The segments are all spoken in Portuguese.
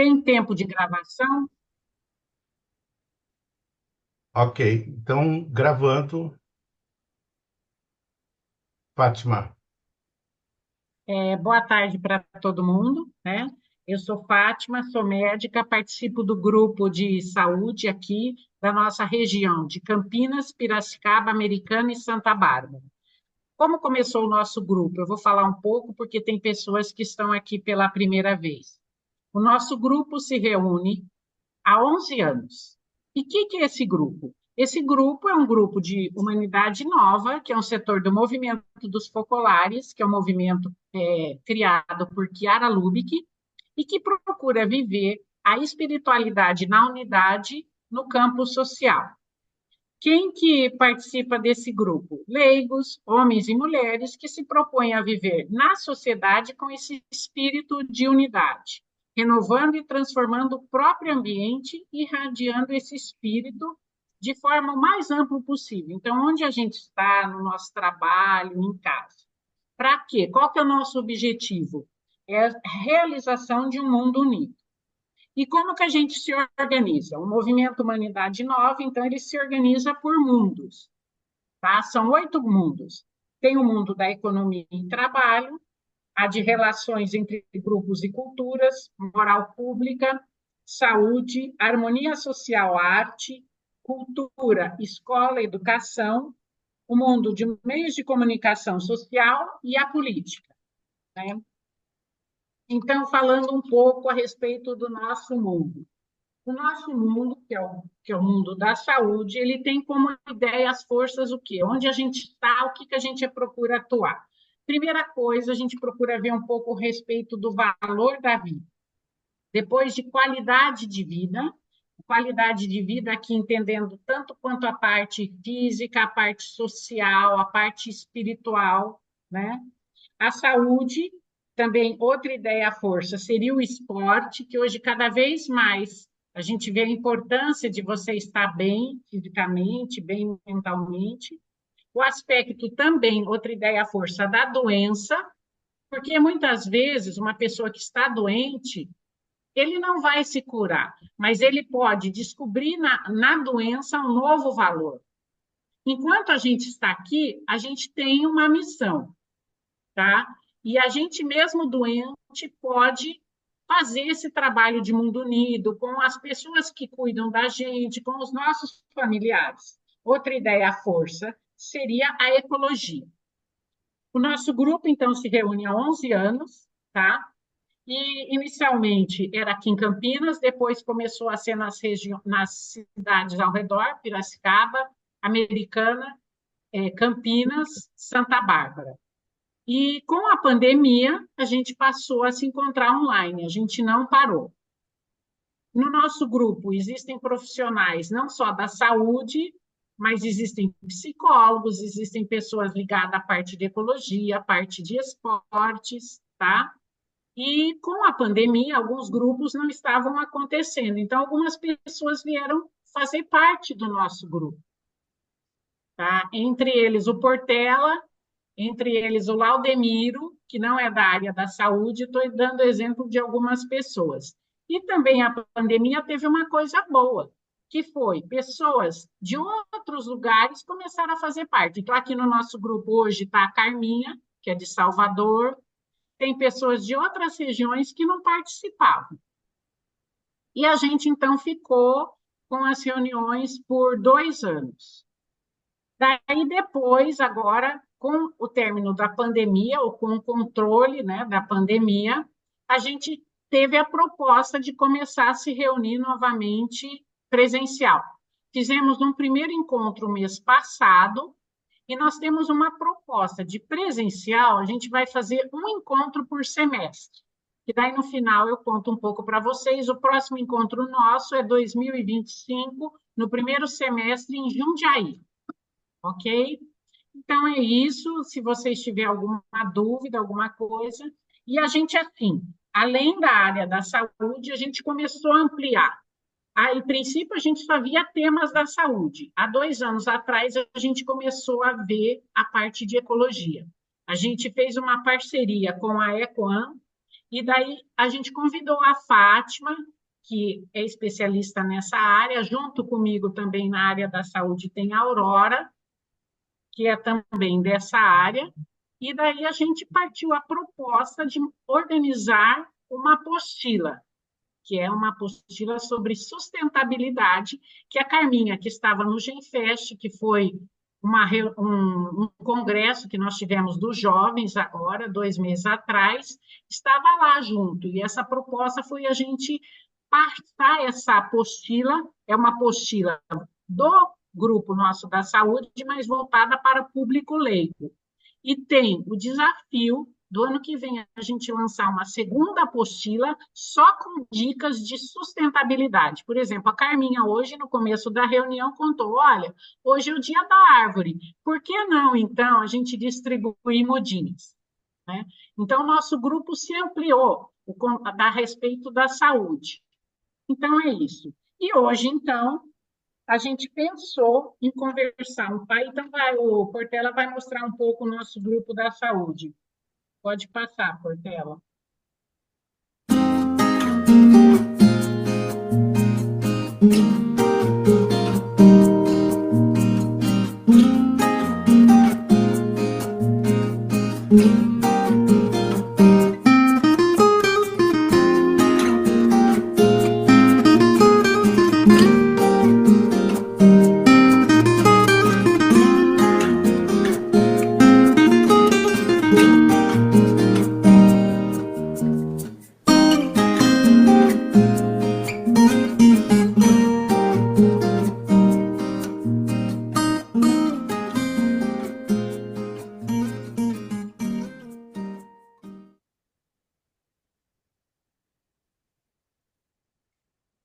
Tem tempo de gravação? Ok, então gravando, Fátima. Boa tarde para todo mundo, né? Eu sou Fátima, sou médica, participo do grupo de saúde aqui da nossa região, de Campinas, Piracicaba, Americana e Santa Bárbara. Como começou o nosso grupo? Eu vou falar um pouco porque tem pessoas que estão aqui pela primeira vez. O nosso grupo se reúne há 11 anos. E o que é esse grupo? Esse grupo é um grupo de humanidade nova, que é um setor do movimento dos focolares, que é um movimento criado por Chiara Lubich, e que procura viver a espiritualidade na unidade no campo social. Quem que participa desse grupo? Leigos, homens e mulheres que se propõem a viver na sociedade com esse espírito de unidade, renovando e transformando o próprio ambiente e irradiando esse espírito de forma o mais ampla possível. Então, onde a gente está, no nosso trabalho, em casa. Para quê? Qual que é o nosso objetivo? É a realização de um mundo unido. E como que a gente se organiza? O Movimento Humanidade Nova, então, ele se organiza por mundos, tá? São 8 mundos. Tem o mundo da economia e trabalho, a de relações entre grupos e culturas, moral pública, saúde, harmonia social, arte, cultura, escola, educação, o mundo de meios de comunicação social e a política, né? Então, falando um pouco a respeito do nosso mundo. O nosso mundo, que é o mundo da saúde, ele tem como ideia as forças o quê? Onde a gente está, o que, que a gente procura atuar. Primeira coisa, a gente procura ver um pouco a respeito do valor da vida. Depois de qualidade de vida aqui entendendo tanto quanto a parte física, a parte social, a parte espiritual, né? A saúde, também outra ideia à força, seria o esporte, que hoje cada vez mais a gente vê a importância de você estar bem fisicamente, bem mentalmente. O aspecto também, outra ideia à força, da doença, porque muitas vezes uma pessoa que está doente, ele não vai se curar, mas ele pode descobrir na doença um novo valor. Enquanto a gente está aqui, a gente tem uma missão, tá? E a gente mesmo doente pode fazer esse trabalho de mundo unido com as pessoas que cuidam da gente, com os nossos familiares. Outra ideia à força seria a ecologia. O nosso grupo, então, se reúne há 11 anos, tá? E inicialmente era aqui em Campinas, depois começou a ser nas cidades ao redor, Piracicaba, Americana, Campinas, Santa Bárbara. E com a pandemia, a gente passou a se encontrar online, a gente não parou. No nosso grupo existem profissionais não só da saúde, mas existem psicólogos, existem pessoas ligadas à parte de ecologia, à parte de esportes, tá? E com a pandemia, alguns grupos não estavam acontecendo, então algumas pessoas vieram fazer parte do nosso grupo, tá? Entre eles o Portela, entre eles o Laudemiro, que não é da área da saúde, estou dando exemplo de algumas pessoas. E também a pandemia teve uma coisa boa, que foi pessoas de outros lugares começaram a fazer parte. Então, aqui no nosso grupo hoje está a Carminha, que é de Salvador, tem pessoas de outras regiões que não participavam. E a gente, então, ficou com as reuniões por 2 anos. Daí depois, agora, com o término da pandemia, ou com o controle, né, da pandemia, a gente teve a proposta de começar a se reunir novamente presencial. Fizemos um primeiro encontro mês passado, e nós temos uma proposta de presencial, a gente vai fazer um encontro por semestre. E daí, no final, eu conto um pouco para vocês. O próximo encontro nosso é 2025, no primeiro semestre, em Jundiaí, ok? Então é isso. Se vocês tiverem alguma dúvida, alguma coisa. E a gente, assim, além da área da saúde, a gente começou a ampliar. Em princípio, a gente só via temas da saúde. Há 2 anos atrás, a gente começou a ver a parte de ecologia. A gente fez uma parceria com a Ecoam E daí a gente convidou a Fátima, que é especialista nessa área, junto comigo também na área da saúde tem a Aurora, que é também dessa área, e daí a gente partiu a proposta de organizar uma apostila, que é uma apostila sobre sustentabilidade, que a Carminha, que estava no GenFest, que foi um congresso que nós tivemos dos jovens agora, 2 meses atrás, estava lá junto. E essa proposta foi a gente passar essa apostila, é uma apostila do grupo nosso da saúde, mas voltada para o público leigo. E tem o desafio do ano que vem a gente lançar uma segunda apostila só com dicas de sustentabilidade. Por exemplo, a Carminha hoje, no começo da reunião, contou, olha, hoje é o dia da árvore, por que não, então, a gente distribuir mudinhas? Né? Então, nosso grupo se ampliou a respeito da saúde. Então, é isso. E hoje, então, a gente pensou em conversar. Então, o Portela vai mostrar um pouco o nosso grupo da saúde. Pode passar, Portela.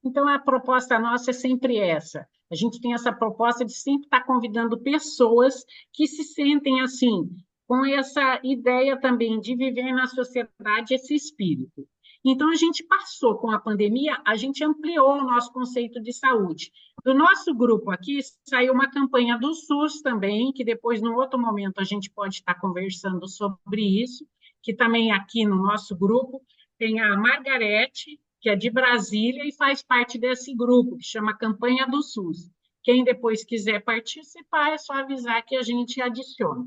Então, a proposta nossa é sempre essa. A gente tem essa proposta de sempre estar convidando pessoas que se sentem assim, com essa ideia também de viver na sociedade esse espírito. Então, a gente passou com a pandemia, a gente ampliou o nosso conceito de saúde. Do nosso grupo aqui, saiu uma campanha do SUS também, que depois, num outro momento, a gente pode estar conversando sobre isso, que também aqui no nosso grupo tem a Margarete, que é de Brasília e faz parte desse grupo, que chama Campanha do SUS. Quem depois quiser participar, é só avisar que a gente adiciona.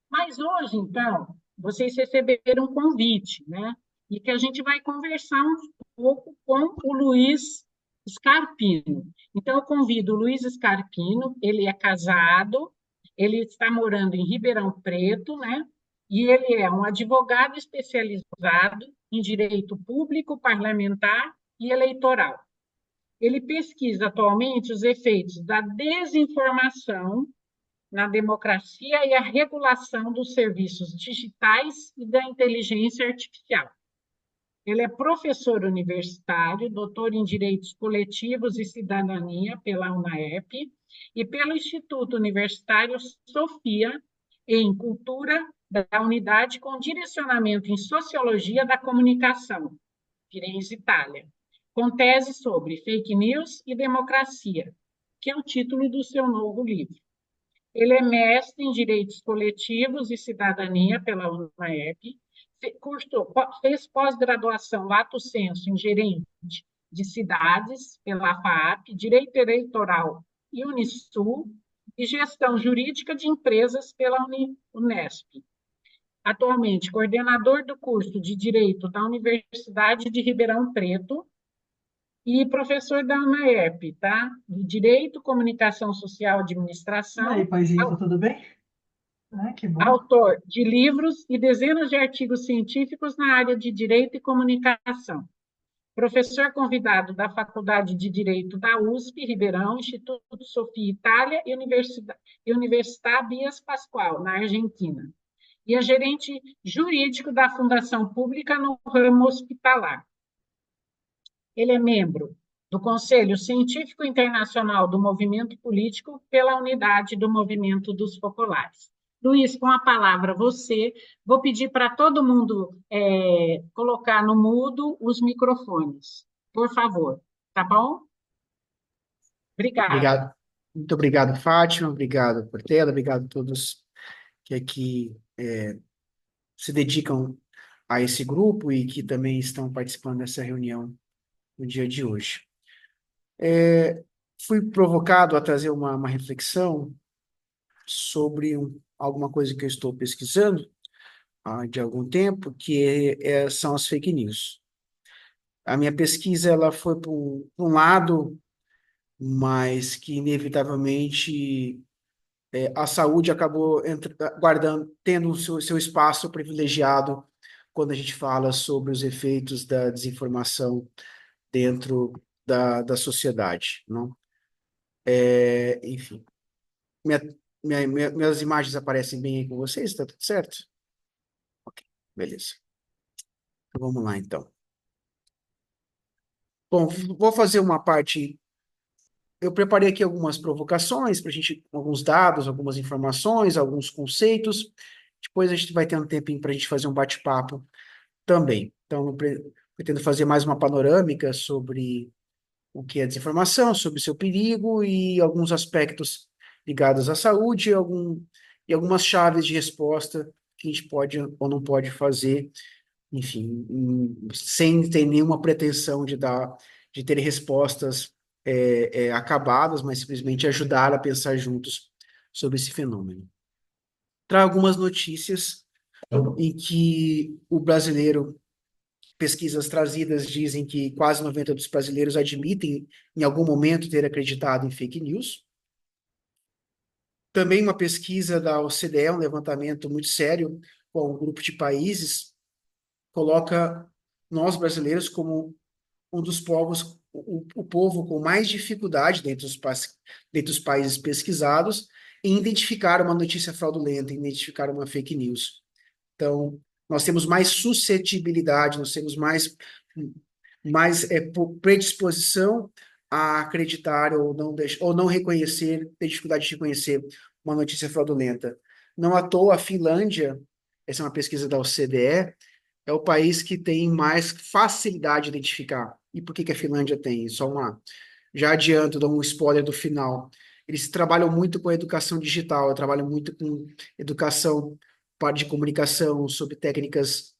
Mas hoje, então, vocês receberam um convite, né? E que a gente vai conversar um pouco com o Luiz Scarpino. Então, eu convido o Luiz Scarpino, ele é casado, ele está morando em Ribeirão Preto, né? E ele é um advogado especializado em direito público, parlamentar e eleitoral. Ele pesquisa atualmente os efeitos da desinformação na democracia e a regulação dos serviços digitais e da inteligência artificial. Ele é professor universitário, doutor em Direitos Coletivos e Cidadania pela UNAEP e pelo Instituto Universitário Sofia em Cultura da Unidade com direcionamento em Sociologia da Comunicação, Firenze, Itália, com tese sobre fake news e democracia, que é o título do seu novo livro. Ele é mestre em Direitos Coletivos e Cidadania pela UNAEP, fez pós-graduação lato sensu em Gerente de Cidades pela FAAP, Direito Eleitoral e Unisul, e Gestão Jurídica de Empresas pela Unesp. Atualmente, coordenador do curso de Direito da Universidade de Ribeirão Preto e professor da UNAEP, tá? De Direito, Comunicação Social e E aí, Administração, Paisito, tudo bem? Ah, que bom. autor de livros e dezenas de artigos científicos na área de Direito e Comunicação. Professor convidado da Faculdade de Direito da USP, Ribeirão, Instituto Sofia Itália e Universidade Bias Pascual, na Argentina. E é gerente jurídico da Fundação Pública no ramo hospitalar. Ele é membro do Conselho Científico Internacional do Movimento Político pela Unidade do Movimento dos Populares. Luiz, com a palavra você, vou pedir para todo mundo colocar no mudo os microfones, por favor, tá bom? Obrigada. Obrigado. Muito obrigado, Fátima. Obrigado, Portela. Obrigado a todos que aqui se dedicam a esse grupo e que também estão participando dessa reunião no dia de hoje. Fui provocado a trazer uma reflexão sobre alguma coisa que eu estou pesquisando de algum tempo, que são as fake news. A minha pesquisa ela foi para um lado, mas que inevitavelmente a saúde acabou tendo o seu espaço privilegiado quando a gente fala sobre os efeitos da desinformação dentro da sociedade, não? Enfim, minha, minhas imagens aparecem bem aí com vocês, tá tudo certo? Ok, beleza. Então, vamos lá, então. Bom, vou fazer uma parte. Eu preparei aqui algumas provocações para a gente, alguns dados, algumas informações, alguns conceitos. Depois a gente vai ter um tempinho para a gente fazer um bate-papo também. Então, eu pretendo fazer mais uma panorâmica sobre o que é desinformação, sobre o seu perigo e alguns aspectos ligados à saúde e algumas chaves de resposta que a gente pode ou não pode fazer, enfim, sem ter nenhuma pretensão de ter respostas acabadas, mas simplesmente ajudar a pensar juntos sobre esse fenômeno. Trago algumas notícias em que o brasileiro, pesquisas trazidas dizem que quase 90% dos brasileiros admitem em algum momento ter acreditado em fake news. Também uma pesquisa da OCDE, um levantamento muito sério com um grupo de países, coloca nós brasileiros como um dos povos, o povo com mais dificuldade dentre os países pesquisados em identificar uma notícia fraudulenta, em identificar uma fake news. Então, nós temos mais suscetibilidade, nós temos mais predisposição a acreditar ou não reconhecer, ter dificuldade de reconhecer uma notícia fraudulenta. Não à toa, a Finlândia, essa é uma pesquisa da OCDE, é o país que tem mais facilidade de identificar. E por que a Finlândia tem? Já adianto, dou um spoiler do final. Eles trabalham muito com a educação digital, trabalham muito com educação de comunicação, sobre técnicas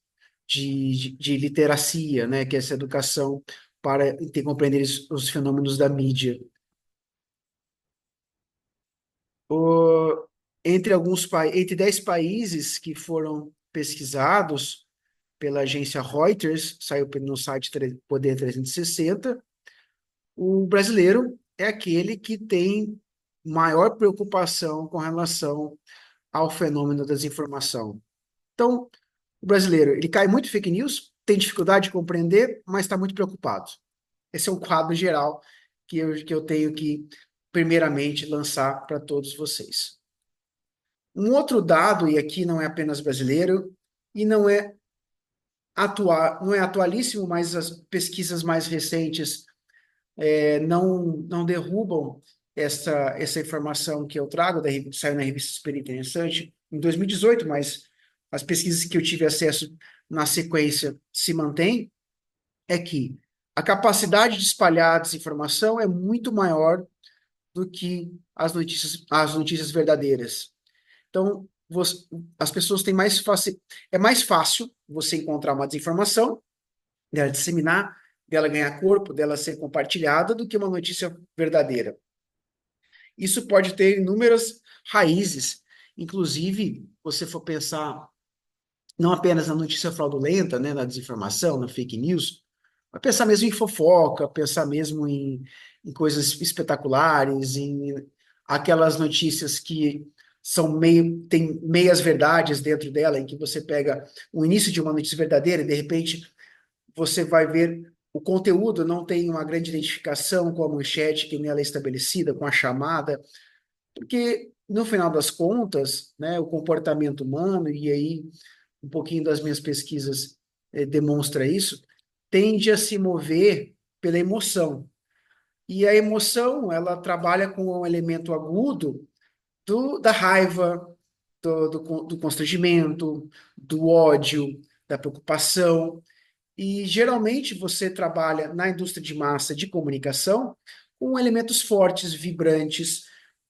de literacia, né, que é essa educação para compreender os fenômenos da mídia. Entre 10 países que foram pesquisados pela agência Reuters, saiu no site Poder 360, o brasileiro é aquele que tem maior preocupação com relação ao fenômeno da desinformação. Então, o brasileiro, ele cai muito em fake news, tem dificuldade de compreender, mas está muito preocupado. Esse é um quadro geral que eu tenho que, primeiramente, lançar para todos vocês. Um outro dado, e aqui não é apenas brasileiro, e não é atualíssimo, mas as pesquisas mais recentes não derrubam essa informação que eu trago, que saiu na revista Super Interessante, em 2018, mas as pesquisas que eu tive acesso na sequência se mantêm, é que a capacidade de espalhar desinformação é muito maior do que as notícias verdadeiras. Então, as pessoas têm mais fácil, é mais fácil você encontrar uma desinformação, dela disseminar, dela ganhar corpo, dela ser compartilhada, do que uma notícia verdadeira. Isso pode ter inúmeras raízes, inclusive, você for pensar não apenas na notícia fraudulenta, né, na desinformação, na fake news, mas pensar mesmo em fofoca, pensar mesmo em coisas espetaculares, em aquelas notícias que tem meias verdades dentro dela, em que você pega o início de uma notícia verdadeira e, de repente, você vai ver o conteúdo não tem uma grande identificação com a manchete que nela é estabelecida, com a chamada, porque, no final das contas, né, o comportamento humano, e aí um pouquinho das minhas pesquisas demonstra isso, tende a se mover pela emoção. E a emoção, ela trabalha com um elemento agudo da raiva, do constrangimento, do ódio, da preocupação. E geralmente você trabalha na indústria de massa de comunicação com elementos fortes, vibrantes,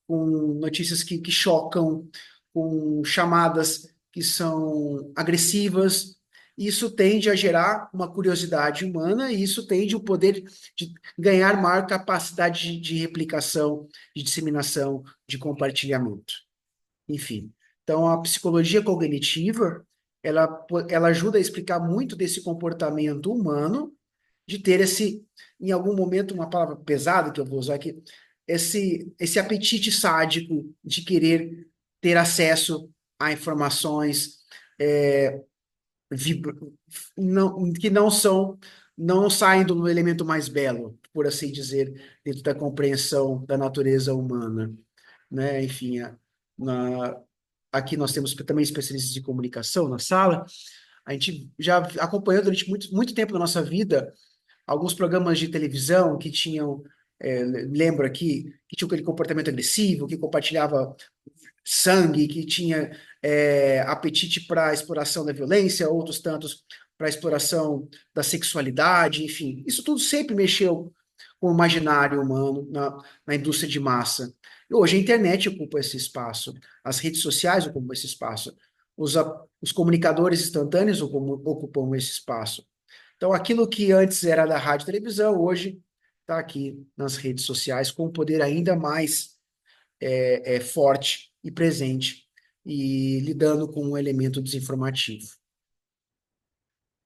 com notícias que chocam, com chamadas que são agressivas. isso tende a gerar uma curiosidade humana e isso tende o poder de ganhar maior capacidade de replicação, de disseminação, de compartilhamento. Enfim, então a psicologia cognitiva, ela ajuda a explicar muito desse comportamento humano, de ter em algum momento, uma palavra pesada que eu vou usar aqui, esse apetite sádico de querer ter acesso a informações vibra- que não saem do elemento mais belo, por assim dizer, dentro da compreensão da natureza humana, né? Enfim, aqui nós temos também especialistas de comunicação na sala. A gente já acompanhou durante muito, muito tempo da nossa vida alguns programas de televisão que tinham, lembro aqui, que tinha aquele comportamento agressivo, que compartilhava sangue, que tinha apetite para a exploração da violência, outros tantos para a exploração da sexualidade, enfim. Isso tudo sempre mexeu com o imaginário humano na indústria de massa. E hoje a internet ocupa esse espaço, as redes sociais ocupam esse espaço, os comunicadores instantâneos ocupam esse espaço. Então, aquilo que antes era da rádio e televisão, hoje está aqui nas redes sociais, com um poder ainda mais forte e presente, e lidando com um elemento desinformativo.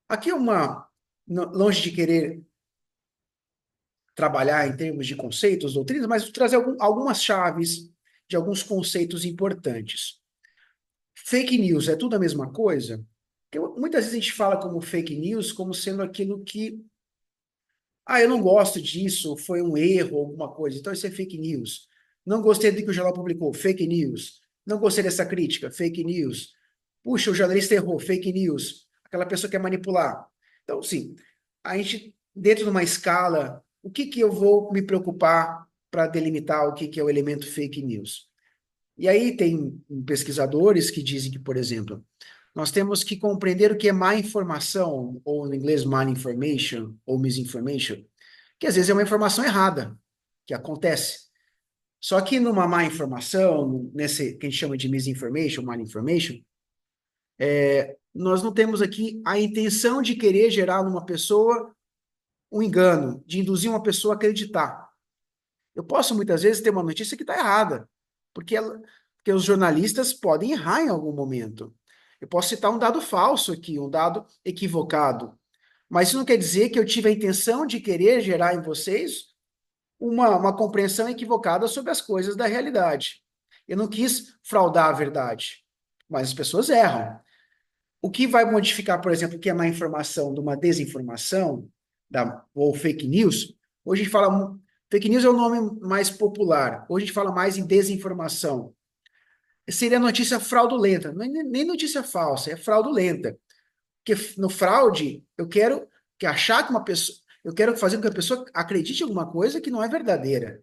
Aqui é longe de querer trabalhar em termos de conceitos, doutrinas, mas trazer algumas chaves de alguns conceitos importantes. Fake news é tudo a mesma coisa? Porque muitas vezes a gente fala como fake news como sendo aquilo que eu não gosto disso, foi um erro, alguma coisa. Então isso é fake news. Não gostei do que o jornal publicou, fake news. Não gostei dessa crítica, fake news. Puxa, o jornalista errou, fake news. Aquela pessoa quer manipular. Então, sim, a gente, dentro de uma escala, o que eu vou me preocupar para delimitar o que é o elemento fake news? E aí tem pesquisadores que dizem que, por exemplo, nós temos que compreender o que é má informação, ou no inglês malinformation, ou misinformation, que às vezes é uma informação errada, que acontece. Só que numa má informação, nesse que a gente chama de misinformation, malinformation, nós não temos aqui a intenção de querer gerar numa pessoa um engano, de induzir uma pessoa a acreditar. Eu posso muitas vezes ter uma notícia que está errada, porque os jornalistas podem errar em algum momento. Eu posso citar um dado falso aqui, um dado equivocado, mas isso não quer dizer que eu tive a intenção de querer gerar em vocês uma compreensão equivocada sobre as coisas da realidade. Eu não quis fraudar a verdade, mas as pessoas erram. O que vai modificar, por exemplo, o que é má informação de uma desinformação, ou fake news, hoje a gente fala, fake news é o nome mais popular, hoje a gente fala mais em desinformação. Seria notícia fraudulenta, não é nem notícia falsa, é fraudulenta. Porque no fraude, eu quero achar que uma pessoa, eu quero fazer com que a pessoa acredite em alguma coisa que não é verdadeira.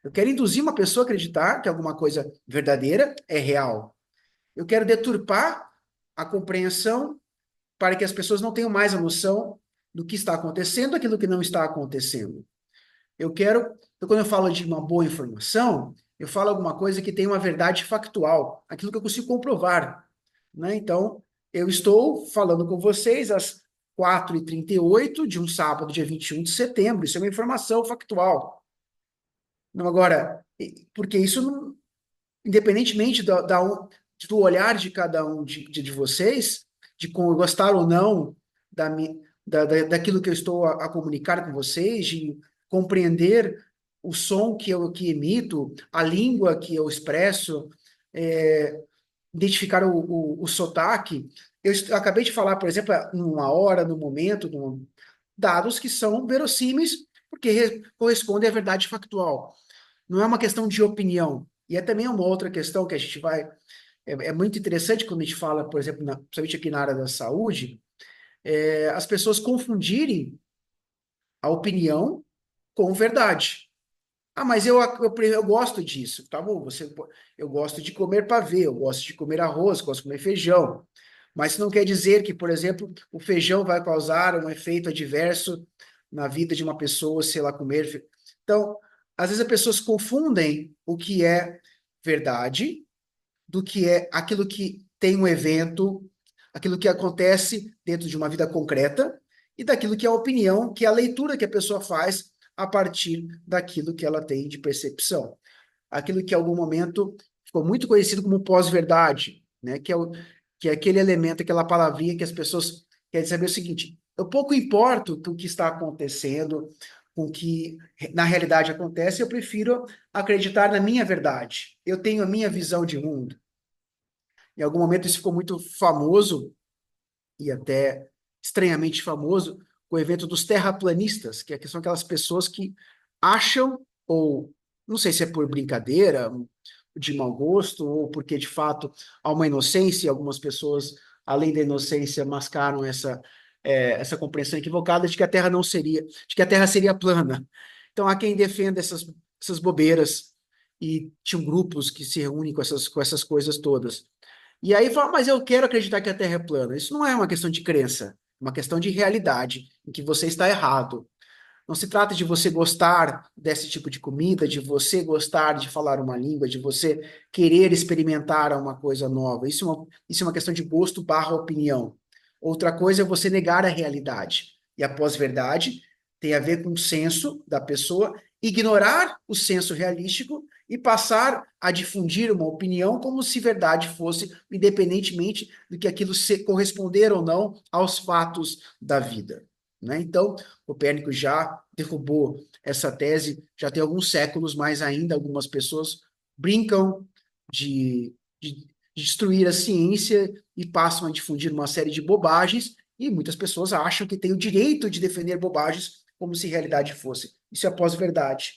Eu quero induzir uma pessoa a acreditar que alguma coisa verdadeira é real. Eu quero deturpar a compreensão para que as pessoas não tenham mais a noção do que está acontecendo, aquilo que não está acontecendo. Então, quando eu falo de uma boa informação, eu falo alguma coisa que tem uma verdade factual, aquilo que eu consigo comprovar, né? Então, eu estou falando com vocês às 4h38 de um sábado, dia 21 de setembro, isso é uma informação factual. Não, agora, porque isso, independentemente do olhar de cada um de vocês, de gostar ou não daquilo que eu estou a comunicar com vocês, de compreender o som que emito, a língua que eu expresso, identificar o sotaque. Eu acabei de falar, por exemplo, numa hora, no momento, dados que são verossímeis, porque correspondem à verdade factual. Não é uma questão de opinião. E é também uma outra questão que a gente vai. É muito interessante quando a gente fala, por exemplo, principalmente aqui na área da saúde, as pessoas confundirem a opinião com verdade. Ah, mas eu gosto disso. Tá bom, eu gosto de comer pavê, eu gosto de comer arroz, gosto de comer feijão. Mas isso não quer dizer que, por exemplo, o feijão vai causar um efeito adverso na vida de uma pessoa, se ela comer. Então, às vezes as pessoas confundem o que é verdade do que é aquilo que tem um evento. aquilo que acontece dentro de uma vida concreta e daquilo que é a opinião, que é a leitura que a pessoa faz a partir daquilo que ela tem de percepção. Aquilo que em algum momento ficou muito conhecido como pós-verdade, né? Que é aquele elemento, aquela palavrinha que as pessoas querem saber o seguinte: eu pouco importo com o que está acontecendo, com o que na realidade acontece, eu prefiro acreditar na minha verdade. Eu tenho a minha visão de mundo. Em algum momento isso ficou muito famoso, e até estranhamente famoso, com o evento dos terraplanistas, que são aquelas pessoas que acham, ou não sei se é por brincadeira, de mau gosto, ou porque de fato há uma inocência, e algumas pessoas, além da inocência, mascaram essa compreensão equivocada de que a Terra não seria, de que a Terra seria plana. Então há quem defenda essas bobeiras, e tinham grupos que se reúnem com essas coisas todas. E aí fala, mas eu quero acreditar que a Terra é plana. Isso não é uma questão de crença, é uma questão de realidade, em que você está errado. Não se trata de você gostar desse tipo de comida, de você gostar de falar uma língua, de você querer experimentar uma coisa nova. Isso é uma questão de gosto barra opinião. Outra coisa é você negar a realidade. E a pós-verdade tem a ver com o senso da pessoa, ignorar o senso realístico e passar a difundir uma opinião como se verdade fosse, independentemente do que aquilo se corresponder ou não aos fatos da vida. Né? Então, Copérnico já derrubou essa tese, já tem alguns séculos, mas ainda algumas pessoas brincam de destruir a ciência e passam a difundir uma série de bobagens, e muitas pessoas acham que têm o direito de defender bobagens como se realidade fosse. Isso é pós-verdade.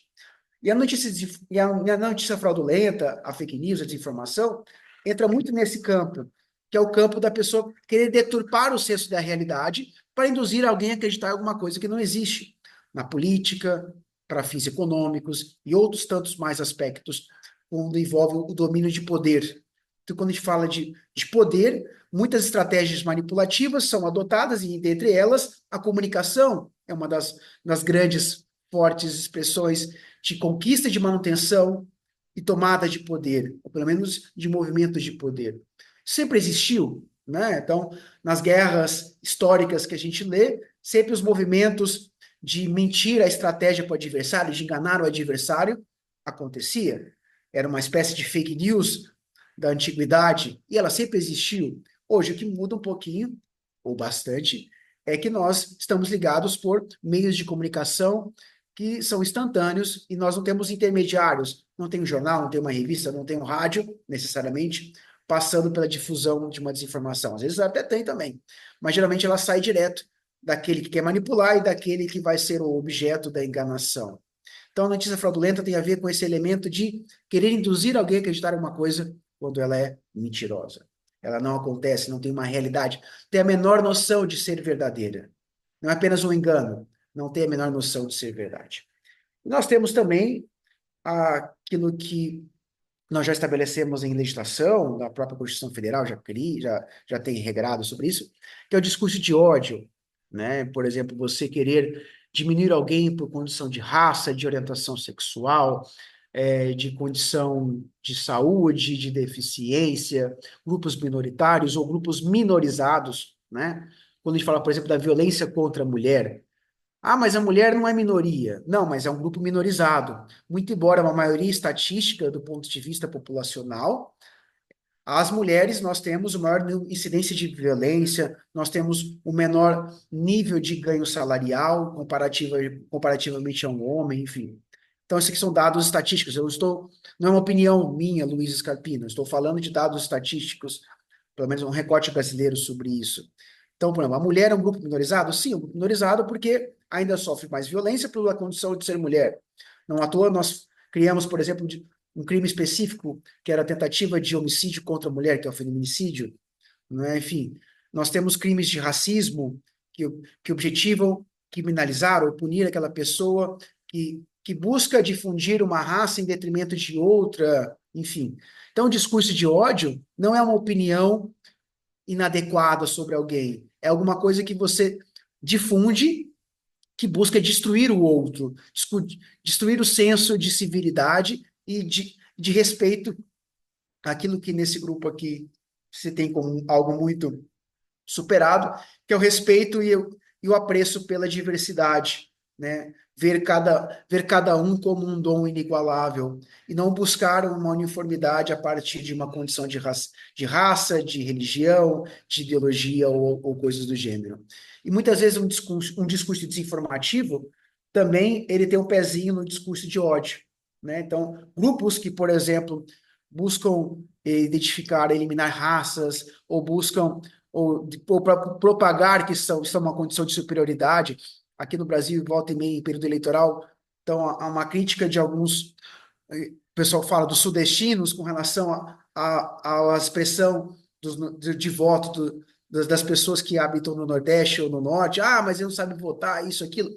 E a notícia fraudulenta, a fake news, a desinformação, entra muito nesse campo, que é o campo da pessoa querer deturpar o senso da realidade para induzir alguém a acreditar em alguma coisa que não existe. Na política, para fins econômicos e outros tantos mais aspectos, quando envolve o domínio de poder. Então, quando a gente fala de poder, muitas estratégias manipulativas são adotadas, e dentre elas, a comunicação é uma das grandes, fortes expressões de conquista de manutenção e tomada de poder, ou pelo menos de movimentos de poder. Sempre existiu, né? Então, nas guerras históricas que a gente lê, sempre os movimentos de mentir a estratégia para o adversário, de enganar o adversário, acontecia. Era uma espécie de fake news da antiguidade, e ela sempre existiu. Hoje, o que muda um pouquinho, ou bastante, é que nós estamos ligados por meios de comunicação que são instantâneos, e nós não temos intermediários. Não tem um jornal, não tem uma revista, não tem um rádio, necessariamente, passando pela difusão de uma desinformação. Às vezes até tem também, mas geralmente ela sai direto daquele que quer manipular e daquele que vai ser o objeto da enganação. Então, a notícia fraudulenta tem a ver com esse elemento de querer induzir alguém a acreditar em uma coisa quando ela é mentirosa. Ela não acontece, não tem uma realidade, tem a menor noção de ser verdadeira. Não é apenas um engano, não tem a menor noção de ser verdade. Nós temos também aquilo que nós já estabelecemos em legislação, na própria Constituição Federal já tem regrado sobre isso, que é o discurso de ódio, né? Por exemplo, você querer diminuir alguém por condição de raça, de orientação sexual, de condição de saúde, de deficiência, grupos minoritários ou grupos minorizados, né? Quando a gente fala, por exemplo, da violência contra a mulher, mas a mulher não é minoria. Não, mas é um grupo minorizado. Muito embora uma maioria estatística do ponto de vista populacional, as mulheres nós temos o maior incidência de violência, nós temos o menor nível de ganho salarial comparativamente a um homem, enfim. Então, esses aqui são dados estatísticos. Não é uma opinião minha, Luiz Scarpino, estou falando de dados estatísticos, pelo menos um recorte brasileiro sobre isso. Então, por exemplo, a mulher é um grupo minorizado? Sim, um grupo minorizado porque ainda sofre mais violência pela condição de ser mulher. Não à toa nós criamos, por exemplo, um crime específico, que era a tentativa de homicídio contra a mulher, que é o feminicídio. Né? Enfim, nós temos crimes de racismo que objetivam criminalizar ou punir aquela pessoa que busca difundir uma raça em detrimento de outra, enfim. Então, o discurso de ódio não é uma opinião inadequada sobre alguém, é alguma coisa que você difunde, que busca destruir o outro, destruir o senso de civilidade e de respeito àquilo que nesse grupo aqui se tem como algo muito superado, que é o respeito e o apreço pela diversidade, né? Ver cada um como um dom inigualável e não buscar uma uniformidade a partir de uma condição de raça, de religião, de ideologia ou coisas do gênero. E muitas vezes um discurso desinformativo também ele tem um pezinho no discurso de ódio, né? Então, grupos que, por exemplo, buscam identificar, eliminar raças, ou buscam ou propagar que estão uma condição de superioridade. Aqui no Brasil, volta e meia, em período eleitoral, então há uma crítica de alguns, o pessoal fala dos sudestinos com relação à expressão de voto das pessoas que habitam no Nordeste ou no Norte. Ah, mas eles não sabem votar, isso, aquilo.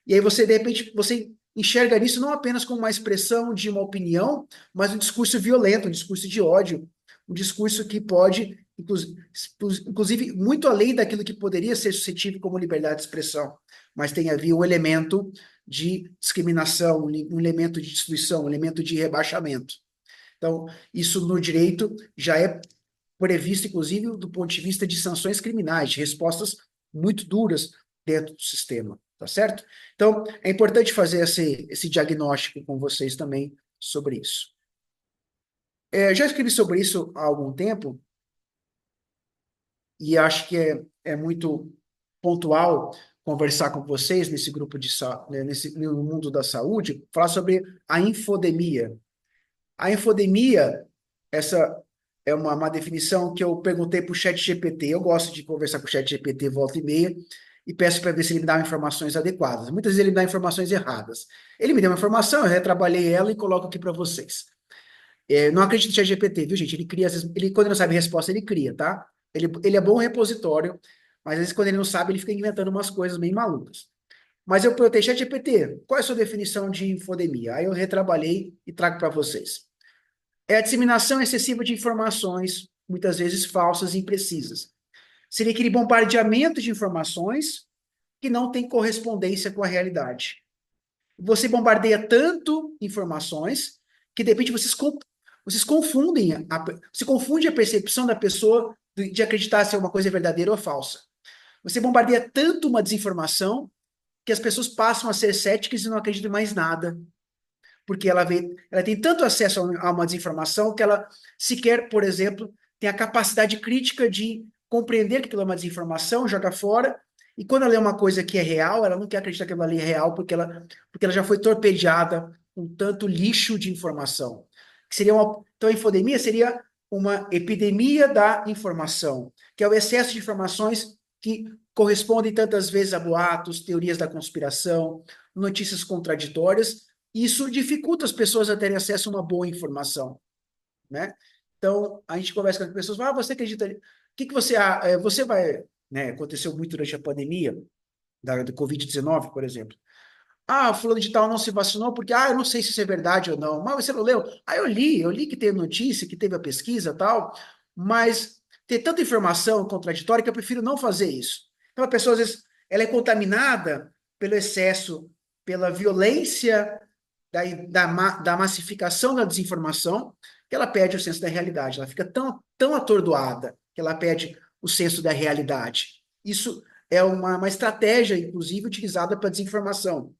E aí você, de repente, você enxerga isso não apenas como uma expressão de uma opinião, mas um discurso violento, um discurso de ódio, um discurso que pode, inclusive, muito além daquilo que poderia ser suscetível como liberdade de expressão, mas tem havia um elemento de discriminação, um elemento de destruição, um elemento de rebaixamento. Então, isso no direito já é previsto, inclusive, do ponto de vista de sanções criminais, de respostas muito duras dentro do sistema, tá certo? Então, é importante fazer esse diagnóstico com vocês também sobre isso. Já escrevi sobre isso há algum tempo e acho que é muito pontual conversar com vocês nesse grupo no mundo da saúde, falar sobre a infodemia. A infodemia, essa é uma definição que eu perguntei para o ChatGPT. Eu gosto de conversar com o ChatGPT volta e meia e peço para ver se ele me dá informações adequadas. Muitas vezes ele me dá informações erradas. Ele me deu uma informação, eu retrabalhei ela e coloco aqui para vocês. Não acredito no ChatGPT, viu, gente? Ele cria, às vezes, quando ele não sabe a resposta, ele cria, tá? Ele é bom repositório, mas às vezes quando ele não sabe, ele fica inventando umas coisas meio malucas. Mas eu perguntei, ChatGPT, qual é a sua definição de infodemia? Aí eu retrabalhei e trago para vocês. É a disseminação excessiva de informações, muitas vezes falsas e imprecisas. Seria aquele bombardeamento de informações que não tem correspondência com a realidade. Você bombardeia tanto informações que, de repente, vocês confundem, você confunde a percepção da pessoa de acreditar se uma coisa é verdadeira ou falsa. Você bombardeia tanto uma desinformação que as pessoas passam a ser céticas e não acreditam em mais nada. Porque ela tem tanto acesso a uma desinformação que ela sequer, por exemplo, tem a capacidade crítica de compreender que aquilo é uma desinformação, joga fora, e quando ela lê uma coisa que é real, ela não quer acreditar que aquilo ali é real, porque ela já foi torpedeada com tanto lixo de informação. Então, a infodemia seria uma epidemia da informação, que é o excesso de informações que correspondem tantas vezes a boatos, teorias da conspiração, notícias contraditórias. Isso dificulta as pessoas a terem acesso a uma boa informação, né? Então, a gente conversa com as pessoas, você acredita, o que você vai, né, aconteceu muito durante a pandemia, do Covid-19, por exemplo. O fulano de tal não se vacinou porque, eu não sei se isso é verdade ou não. Mas você não leu? Eu li que teve notícia, que teve a pesquisa e tal, mas tem tanta informação contraditória que eu prefiro não fazer isso. Então, a pessoa, às vezes, ela é contaminada pelo excesso, pela violência da massificação da desinformação, que ela perde o senso da realidade. Ela fica tão atordoada que ela perde o senso da realidade. Isso é uma estratégia, inclusive, utilizada para desinformação.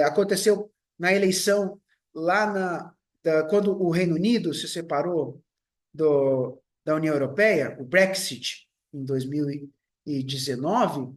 Aconteceu na eleição lá quando o Reino Unido se separou da União Europeia, o Brexit, em 2019,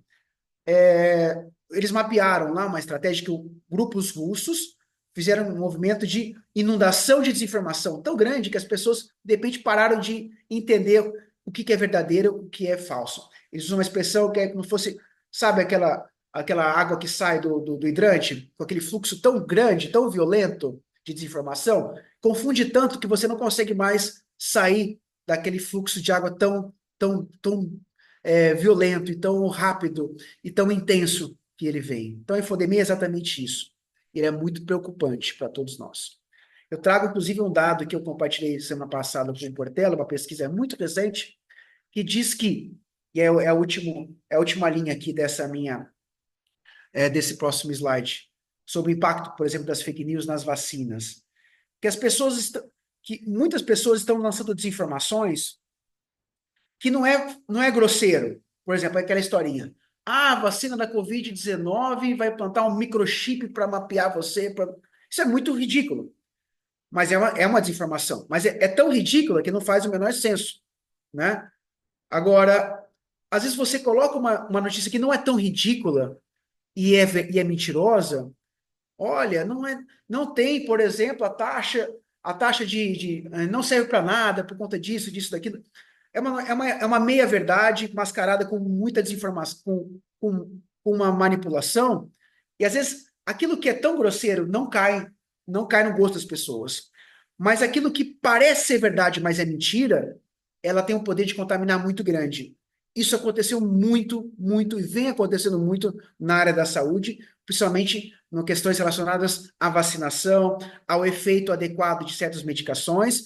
eles mapearam lá uma estratégia que grupos russos fizeram um movimento de inundação de desinformação tão grande que as pessoas, de repente, pararam de entender o que é verdadeiro, o que é falso. Eles usam uma expressão que é como se fosse, sabe, aquela água que sai do hidrante, com aquele fluxo tão grande, tão violento de desinformação, confunde tanto que você não consegue mais sair daquele fluxo de água tão violento e tão rápido e tão intenso que ele vem. Então, a infodemia é exatamente isso. Ele é muito preocupante para todos nós. Eu trago, inclusive, um dado que eu compartilhei semana passada com o Portela, uma pesquisa muito recente, que diz que, e é a última linha aqui desse próximo slide, sobre o impacto, por exemplo, das fake news nas vacinas. Que muitas pessoas estão lançando desinformações que não é grosseiro. Por exemplo, aquela historinha. Ah, a vacina da Covid-19 vai plantar um microchip para mapear você. Isso é muito ridículo. Mas é uma desinformação. Mas é tão ridícula que não faz o menor senso, né? Agora, às vezes você coloca uma notícia que não é tão ridícula e é mentirosa. Olha, não tem, por exemplo, a taxa de não serve para nada por conta disso, disso, daquilo. É uma meia-verdade mascarada com muita desinformação, com uma manipulação, e às vezes aquilo que é tão grosseiro não cai no gosto das pessoas. Mas aquilo que parece ser verdade, mas é mentira, ela tem um poder de contaminar muito grande. Isso aconteceu muito, muito, e vem acontecendo muito na área da saúde, principalmente em questões relacionadas à vacinação, ao efeito adequado de certas medicações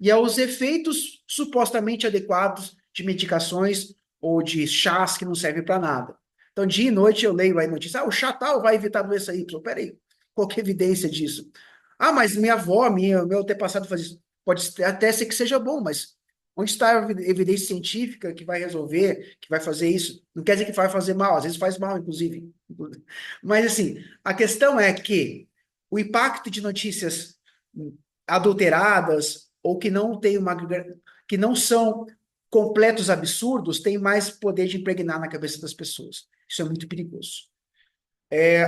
e aos efeitos supostamente adequados de medicações ou de chás que não servem para nada. Então, dia e noite eu leio aí notícia, o chá tal vai evitar a doença Y. Peraí, qual que é a evidência disso? Ah, mas minha avó, meu antepassado faz isso. Pode até ser que seja bom, mas onde está a evidência científica que vai resolver, que vai fazer isso? Não quer dizer que vai fazer mal, às vezes faz mal, inclusive. Mas, assim, a questão é que o impacto de notícias adulteradas ou que não são completos absurdos tem mais poder de impregnar na cabeça das pessoas. Isso é muito perigoso.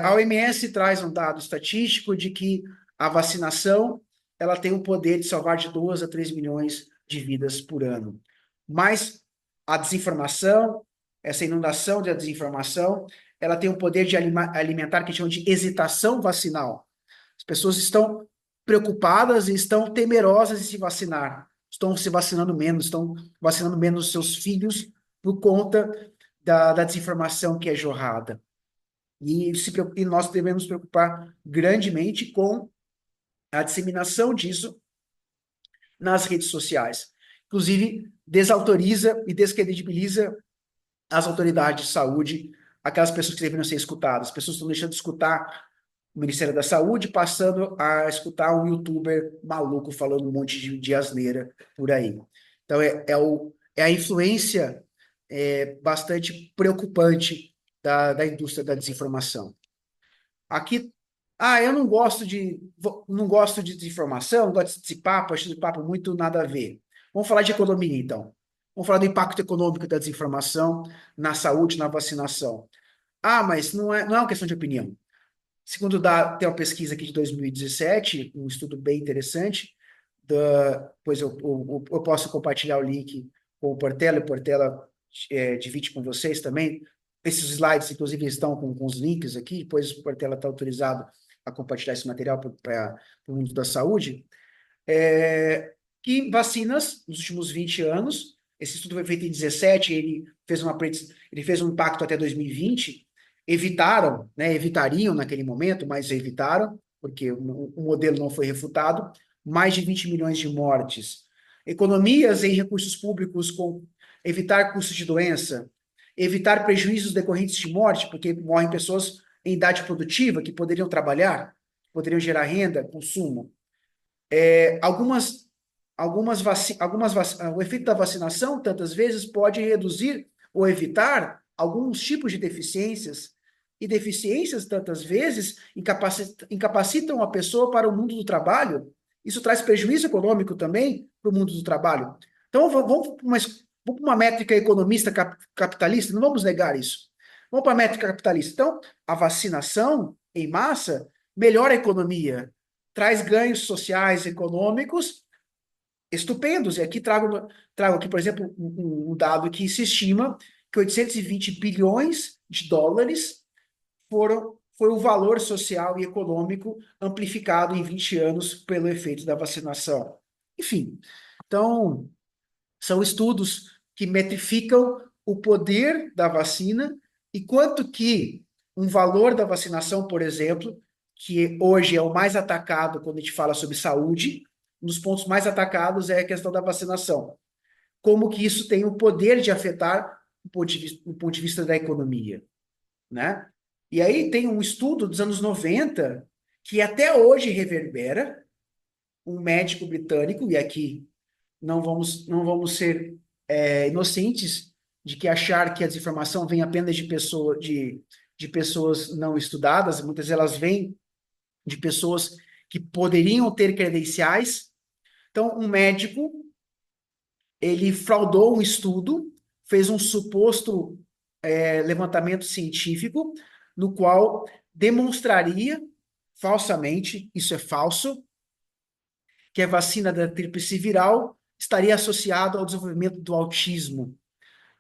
A OMS traz um dado estatístico de que a vacinação ela tem o poder de salvar de 2 a 3 milhões de vidas por ano. Mas a desinformação, essa inundação de desinformação, ela tem o poder de alimentar que chamam de hesitação vacinal. As pessoas estão preocupadas e estão temerosas de se vacinar. Estão se vacinando menos, estão vacinando menos seus filhos por conta da desinformação que é jorrada. E nós devemos nos preocupar grandemente com a disseminação disso nas redes sociais. Inclusive, desautoriza e descredibiliza as autoridades de saúde, aquelas pessoas que deveriam ser escutadas. As pessoas estão deixando de escutar o Ministério da Saúde, passando a escutar um youtuber maluco falando um monte de asneira por aí. Então, é a influência bastante preocupante da indústria da desinformação. Aqui, eu não gosto de desinformação, não gosto desse papo, acho esse papo muito nada a ver. Vamos falar de economia, então. Vamos falar do impacto econômico da desinformação na saúde, na vacinação. Mas não é uma questão de opinião. Segundo tem uma pesquisa aqui de 2017, um estudo bem interessante, pois eu posso compartilhar o link com o Portela, e o Portela divide com vocês também. Esses slides, inclusive, estão com os links aqui, depois o Portela está autorizado a compartilhar esse material para o mundo da saúde, que vacinas, nos últimos 20 anos, esse estudo foi feito em 17, ele fez um impacto até 2020, evitariam naquele momento, mas evitaram, porque o modelo não foi refutado, mais de 20 milhões de mortes. Economias em recursos públicos com evitar custos de doença, evitar prejuízos decorrentes de morte, porque morrem pessoas em idade produtiva que poderiam trabalhar, poderiam gerar renda, consumo. O efeito da vacinação, tantas vezes, pode reduzir ou evitar alguns tipos de deficiências, e deficiências, tantas vezes, incapacitam a pessoa para o mundo do trabalho. Isso traz prejuízo econômico também para o mundo do trabalho. Então, vamos para uma métrica economista capitalista, não vamos negar isso. Vamos para a métrica capitalista. Então, a vacinação em massa melhora a economia, traz ganhos sociais, econômicos estupendos. E aqui trago aqui, por exemplo, um dado que se estima que 820 bilhões de dólares foi o valor social e econômico amplificado em 20 anos pelo efeito da vacinação. Enfim, então, são estudos que metrificam o poder da vacina e quanto que um valor da vacinação, por exemplo, que hoje é o mais atacado quando a gente fala sobre saúde, um dos pontos mais atacados é a questão da vacinação. Como que isso tem o poder de afetar o ponto de vista da economia, né? E aí tem um estudo dos anos 90 que até hoje reverbera, um médico britânico, e aqui não vamos ser inocentes de que achar que a desinformação vem apenas de pessoas não estudadas, muitas elas vêm de pessoas que poderiam ter credenciais. Então, um médico, ele fraudou um estudo, fez um suposto levantamento científico, no qual demonstraria falsamente, isso é falso, que a vacina da tríplice viral estaria associada ao desenvolvimento do autismo.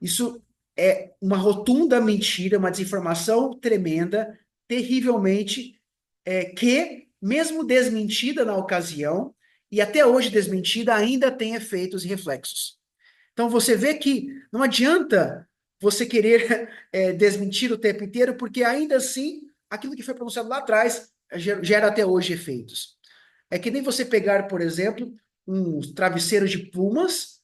Isso é uma rotunda mentira, uma desinformação tremenda, terrivelmente, que, mesmo desmentida na ocasião, e até hoje desmentida, ainda tem efeitos e reflexos. Então, você vê que não adianta você querer desmentir o tempo inteiro, porque ainda assim, aquilo que foi pronunciado lá atrás gera até hoje efeitos. É que nem você pegar, por exemplo, um travesseiro de plumas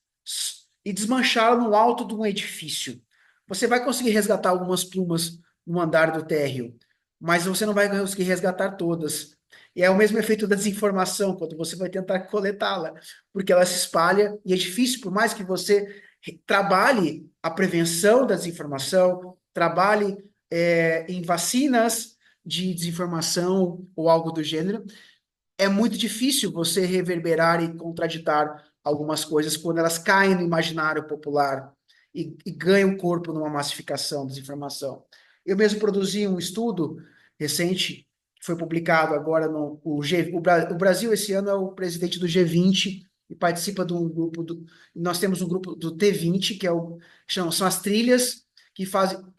e desmanchá-lo no alto de um edifício. Você vai conseguir resgatar algumas plumas no andar do térreo, mas você não vai conseguir resgatar todas. E é o mesmo efeito da desinformação, quando você vai tentar coletá-la, porque ela se espalha e é difícil, por mais que você trabalhe a prevenção da desinformação, trabalhe em vacinas de desinformação ou algo do gênero, é muito difícil você reverberar e contraditar algumas coisas quando elas caem no imaginário popular e ganham corpo numa massificação, desinformação. Eu mesmo produzi um estudo recente, que foi publicado agora no o Brasil esse ano é o presidente do G20 e participa de um grupo nós temos um grupo do T20, que são as trilhas que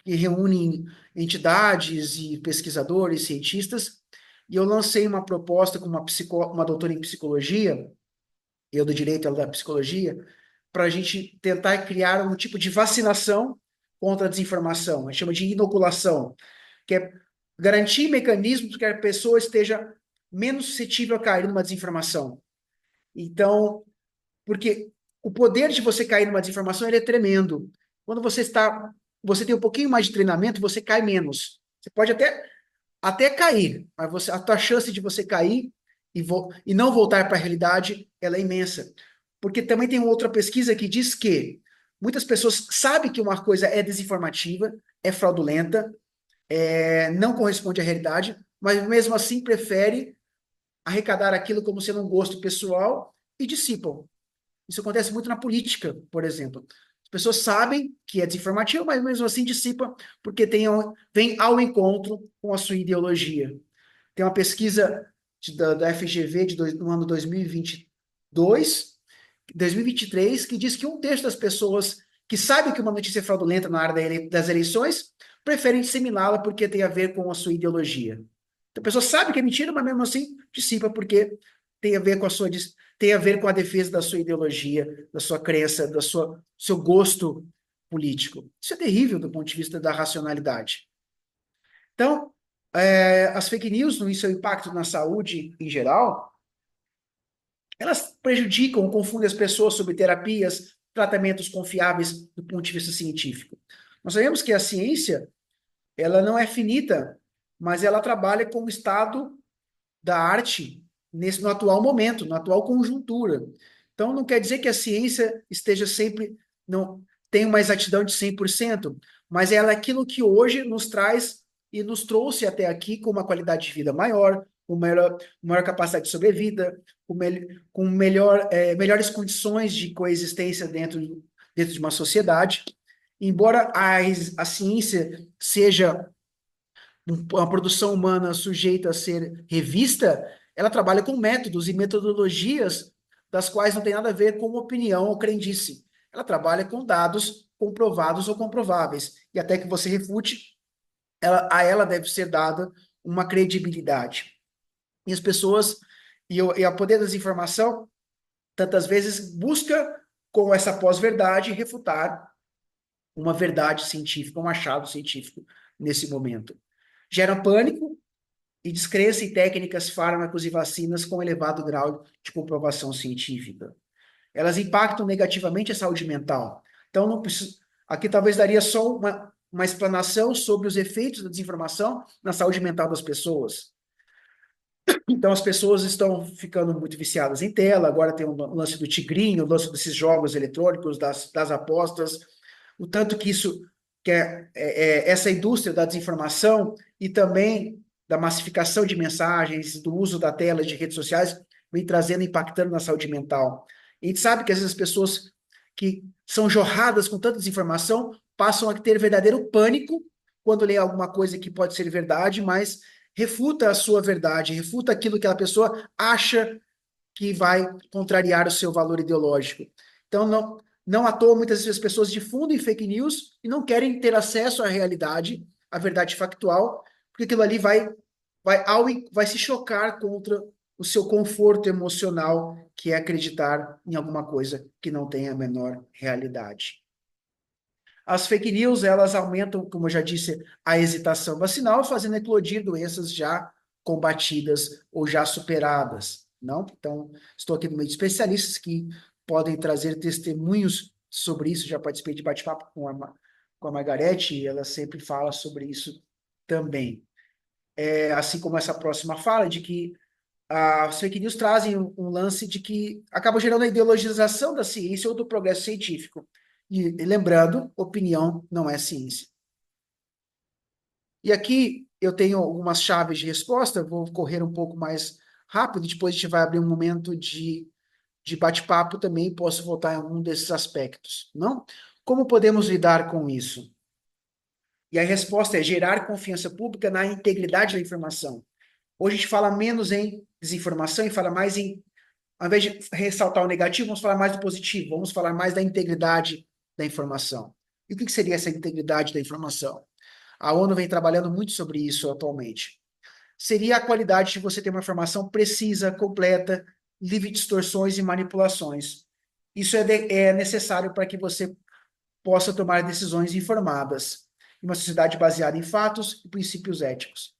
reúnem entidades e pesquisadores, cientistas, e eu lancei uma proposta com uma doutora em psicologia, eu do direito, ela da psicologia, para a gente tentar criar um tipo de vacinação contra a desinformação. A gente chama de inoculação, que é garantir mecanismos que a pessoa esteja menos suscetível a cair numa desinformação. Então, porque o poder de você cair numa desinformação ele é tremendo. Quando você tem um pouquinho mais de treinamento, você cai menos. Você pode até cair, mas a tua chance de você cair e não voltar para a realidade, ela é imensa. Porque também tem outra pesquisa que diz que muitas pessoas sabem que uma coisa é desinformativa, é fraudulenta, não corresponde à realidade, mas mesmo assim prefere arrecadar aquilo como sendo um gosto pessoal e dissipam. Isso acontece muito na política, por exemplo. As pessoas sabem que é desinformativo, mas mesmo assim dissipa porque vem ao encontro com a sua ideologia. Tem uma pesquisa da FGV no ano 2022, 2023, que diz que um terço das pessoas que sabem que uma notícia é fraudulenta na área das eleições preferem disseminá-la porque tem a ver com a sua ideologia. Então, a pessoa sabe que é mentira, mas mesmo assim dissipa porque tem a ver com a defesa da sua ideologia, da sua crença, seu gosto político. Isso é terrível do ponto de vista da racionalidade. Então, as fake news, no seu impacto na saúde em geral, elas prejudicam ou confundem as pessoas sobre terapias, tratamentos confiáveis do ponto de vista científico. Nós sabemos que a ciência, ela não é finita, mas ela trabalha com o estado da arte no atual momento, na atual conjuntura. Então, não quer dizer que a ciência esteja sempre, não tem uma exatidão de 100%, mas ela é aquilo que hoje nos traz e nos trouxe até aqui com uma qualidade de vida maior, com maior capacidade de sobrevida, com melhores condições de coexistência dentro de uma sociedade. Embora a ciência seja uma produção humana sujeita a ser revista, ela trabalha com métodos e metodologias das quais não tem nada a ver com opinião ou crendice. Ela trabalha com dados comprovados ou comprováveis. E até que você refute, a ela deve ser dada uma credibilidade. E as pessoas, e a poder da desinformação, tantas vezes busca, com essa pós-verdade, refutar uma verdade científica, um achado científico nesse momento. Gera pânico e descrença em técnicas, fármacos e vacinas com elevado grau de comprovação científica. Elas impactam negativamente a saúde mental. Então, não preciso, aqui talvez daria só uma explanação sobre os efeitos da desinformação na saúde mental das pessoas. Então, as pessoas estão ficando muito viciadas em tela. Agora tem o lance do tigrinho, o lance desses jogos eletrônicos, das apostas. O tanto que isso, essa indústria da desinformação e também da massificação de mensagens, do uso da tela de redes sociais, vem trazendo, impactando na saúde mental. E a gente sabe que às vezes as pessoas que são jorradas com tanta desinformação passam a ter verdadeiro pânico quando lê alguma coisa que pode ser verdade, mas refuta a sua verdade, refuta aquilo que a pessoa acha que vai contrariar o seu valor ideológico. Então, não à toa, muitas vezes as pessoas difundem fake news e não querem ter acesso à realidade, à verdade factual, porque aquilo ali vai se chocar contra o seu conforto emocional, que é acreditar em alguma coisa que não tem a menor realidade. As fake news, elas aumentam, como eu já disse, a hesitação vacinal, fazendo eclodir doenças já combatidas ou já superadas, não? Então, estou aqui no meio de especialistas que podem trazer testemunhos sobre isso. Já participei de bate-papo com a Margarete, e ela sempre fala sobre isso também. Assim como essa próxima fala, de que as fake news trazem um lance de que acaba gerando a ideologização da ciência ou do progresso científico. E lembrando, opinião não é ciência. E aqui eu tenho algumas chaves de resposta, vou correr um pouco mais rápido, depois a gente vai abrir um momento de bate-papo também, posso voltar em algum desses aspectos, não? Como podemos lidar com isso? E a resposta é gerar confiança pública na integridade da informação. Hoje a gente fala menos em desinformação e fala mais em, ao invés de ressaltar o negativo, vamos falar mais do positivo, vamos falar mais da integridade da informação. E o que seria essa integridade da informação? A ONU vem trabalhando muito sobre isso atualmente. Seria a qualidade de você ter uma informação precisa, completa, livre de distorções e manipulações. Isso é necessário para que você possa tomar decisões informadas, em uma sociedade baseada em fatos e princípios éticos.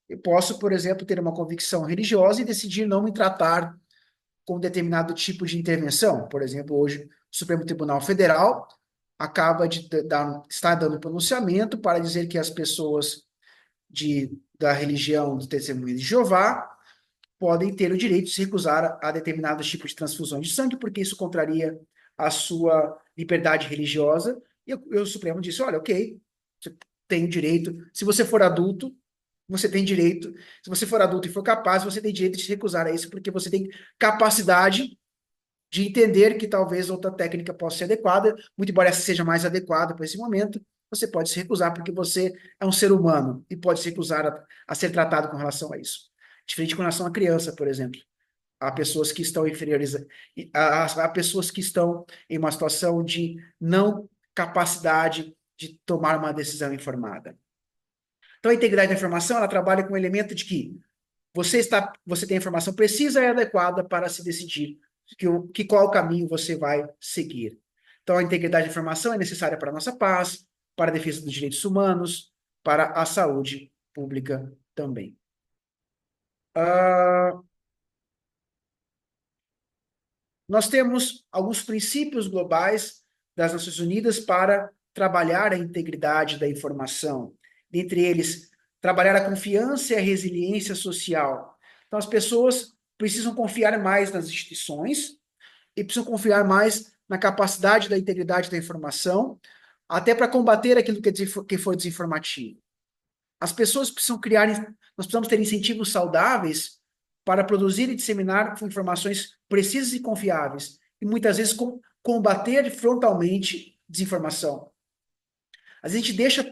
Eu posso, por exemplo, ter uma convicção religiosa e decidir não me tratar com determinado tipo de intervenção. Por exemplo, hoje o Supremo Tribunal Federal acaba de está dando pronunciamento para dizer que as pessoas da religião do Testemunho de Jeová podem ter o direito de se recusar a determinados tipos de transfusões de sangue, porque isso contraria a sua liberdade religiosa. E o Supremo disse, olha, ok, você tem o direito, se você for adulto, você tem direito, se você for adulto e for capaz, você tem direito de se recusar a isso, porque você tem capacidade de entender que talvez outra técnica possa ser adequada, muito embora essa seja mais adequada para esse momento, você pode se recusar porque você é um ser humano e pode se recusar a ser tratado com relação a isso. Diferente com relação à criança, por exemplo. Há pessoas que estão inferiores, há pessoas que estão em uma situação de não capacidade de tomar uma decisão informada. Então, a integridade da informação, ela trabalha com o elemento de que você tem a informação precisa e adequada para se decidir qual o caminho você vai seguir. Então, a integridade da informação é necessária para a nossa paz, para a defesa dos direitos humanos, para a saúde pública também. Nós temos alguns princípios globais das Nações Unidas para trabalhar a integridade da informação. Dentre eles, trabalhar a confiança e a resiliência social. Então, as pessoas precisam confiar mais nas instituições e precisam confiar mais na capacidade da integridade da informação, até para combater aquilo que for desinformativo. As pessoas precisam nós precisamos ter incentivos saudáveis para produzir e disseminar informações precisas e confiáveis, e muitas vezes combater frontalmente desinformação. Às vezes a gente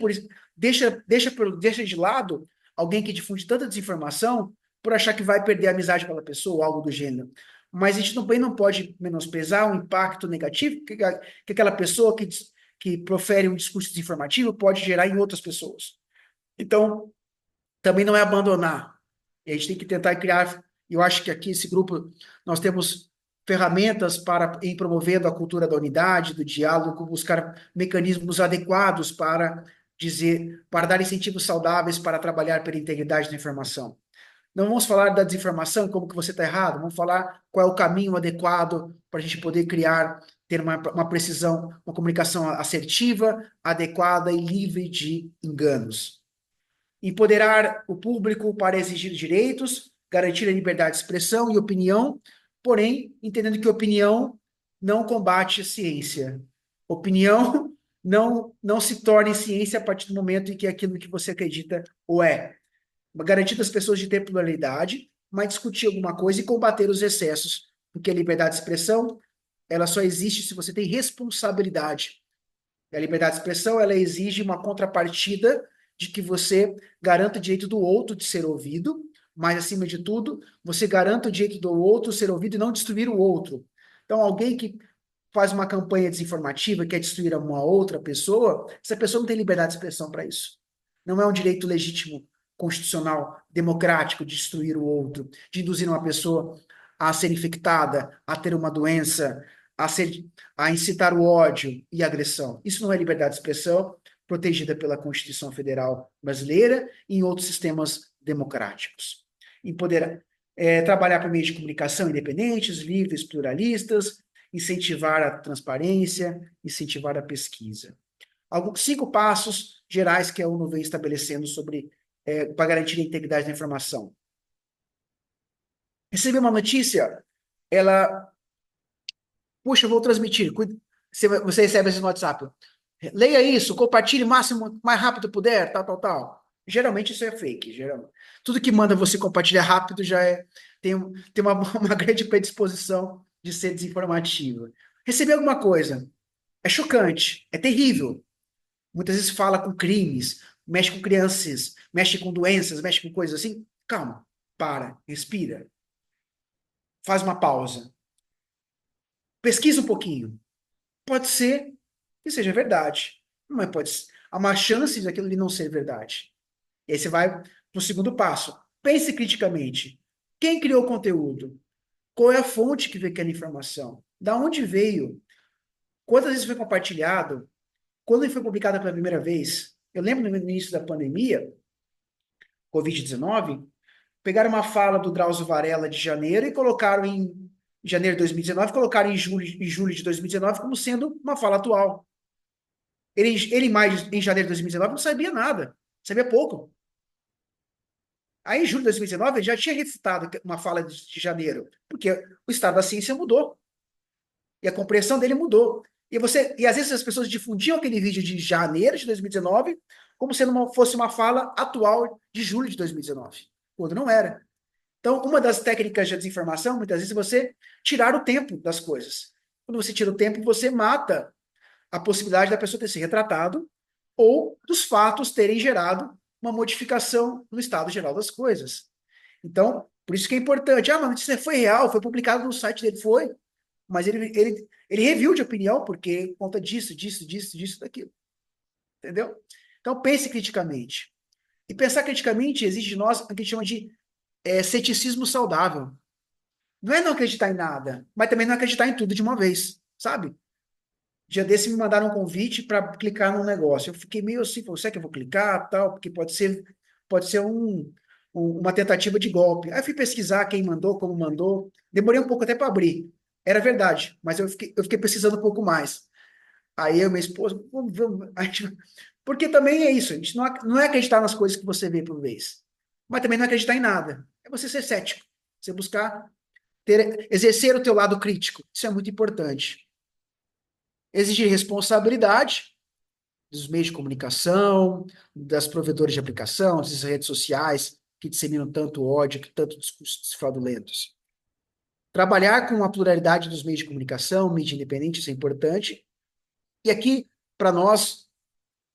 deixa de lado alguém que difunde tanta desinformação por achar que vai perder a amizade pela pessoa ou algo do gênero. Mas a gente também não pode menosprezar o impacto negativo que aquela pessoa que profere um discurso desinformativo pode gerar em outras pessoas. Então, também não é abandonar. E a gente tem que tentar criar, eu acho que aqui esse grupo, nós temos ferramentas para ir promovendo a cultura da unidade, do diálogo, buscar mecanismos adequados para dar incentivos saudáveis para trabalhar pela integridade da informação. Não vamos falar da desinformação, como que você está errado, vamos falar qual é o caminho adequado para a gente poder ter uma precisão, uma comunicação assertiva, adequada e livre de enganos. Empoderar o público para exigir direitos, garantir a liberdade de expressão e opinião, porém, entendendo que opinião não combate a ciência. Opinião não se torne ciência a partir do momento em que aquilo que você acredita o é. Garantir às pessoas de ter pluralidade, mas discutir alguma coisa e combater os excessos, porque a liberdade de expressão, ela só existe se você tem responsabilidade. E a liberdade de expressão, ela exige uma contrapartida de que você garanta o direito do outro de ser ouvido, mas, acima de tudo, você garanta o direito do outro ser ouvido e não destruir o outro. Então, alguém que faz uma campanha desinformativa, quer destruir uma outra pessoa, essa pessoa não tem liberdade de expressão para isso. Não é um direito legítimo, constitucional, democrático de destruir o outro, de induzir uma pessoa a ser infectada, a ter uma doença, a incitar o ódio e a agressão. Isso não é liberdade de expressão, protegida pela Constituição Federal Brasileira e em outros sistemas democráticos. Em poder trabalhar por meio de comunicação independentes, livres, pluralistas, incentivar a transparência, incentivar a pesquisa. 5 passos gerais que a ONU vem estabelecendo para garantir a integridade da informação. Receber uma notícia, ela... Puxa, eu vou transmitir. Você recebe isso no WhatsApp. Leia isso, compartilhe o máximo, mais rápido puder, tal. Geralmente isso é fake. Geralmente. Tudo que manda você compartilhar rápido já tem uma grande predisposição de ser desinformativo. Receber alguma coisa é chocante, é terrível. Muitas vezes fala com crimes, mexe com crianças, mexe com doenças, mexe com coisas assim. Calma, para, respira. Faz uma pausa. Pesquisa um pouquinho. Pode ser que seja verdade, mas há uma chance daquilo ali não ser verdade. E aí você vai para o segundo passo. Pense criticamente. Quem criou o conteúdo? Qual é a fonte que veio aquela informação? Da onde veio? Quantas vezes foi compartilhado? Quando ele foi publicado pela primeira vez? Eu lembro no início da pandemia, Covid-19, pegaram uma fala do Drauzio Varela de janeiro e colocaram em janeiro de 2019, colocaram em julho de 2019 como sendo uma fala atual. Ele em janeiro de 2019 não sabia nada, sabia pouco. Aí em julho de 2019 ele já tinha refutado uma fala de janeiro, porque o estado da ciência mudou. E a compreensão dele mudou. E às vezes as pessoas difundiam aquele vídeo de janeiro de 2019 como se fosse uma fala atual de julho de 2019, quando não era. Então, uma das técnicas de desinformação, muitas vezes, é você tirar o tempo das coisas. Quando você tira o tempo, você mata a possibilidade da pessoa ter se retratado ou dos fatos terem gerado uma modificação no estado geral das coisas. Então, por isso que é importante. Mas isso foi real, foi publicado no site dele, foi. Mas ele reviu de opinião porque conta disso, daquilo. Entendeu? Então, pense criticamente. E pensar criticamente exige de nós o que a gente chama de ceticismo saudável. Não é não acreditar em nada, mas também não acreditar em tudo de uma vez, sabe? Dia desse me mandaram um convite para clicar num negócio. Eu fiquei meio assim, será que eu vou clicar, tal? Porque pode ser uma tentativa de golpe. Aí eu fui pesquisar quem mandou, como mandou. Demorei um pouco até para abrir. Era verdade, mas eu fiquei pesquisando um pouco mais. Aí eu e minha esposa, porque também é isso, a gente não é acreditar nas coisas que você vê por vez, mas também não é acreditar em nada. É você ser cético, você buscar exercer o teu lado crítico. Isso é muito importante. Exigir responsabilidade dos meios de comunicação, das provedoras de aplicação, das redes sociais que disseminam tanto ódio, que tanto discursos fraudulentos. Trabalhar com a pluralidade dos meios de comunicação, mídia independente, isso é importante. E aqui, para nós,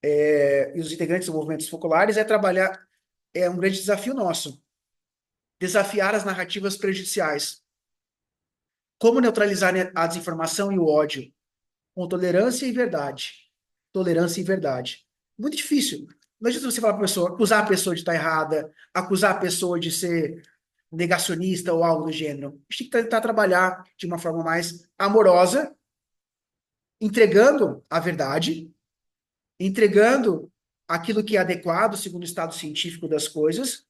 e os integrantes dos movimentos focolares, é um grande desafio nosso. Desafiar as narrativas prejudiciais. Como neutralizar a desinformação e o ódio? Com tolerância e verdade. Tolerância e verdade. Muito difícil. Não adianta você falar para a pessoa, acusar a pessoa de estar errada, acusar a pessoa de ser negacionista ou algo do gênero. A gente tem que tentar trabalhar de uma forma mais amorosa, entregando a verdade, entregando aquilo que é adequado segundo o estado científico das coisas,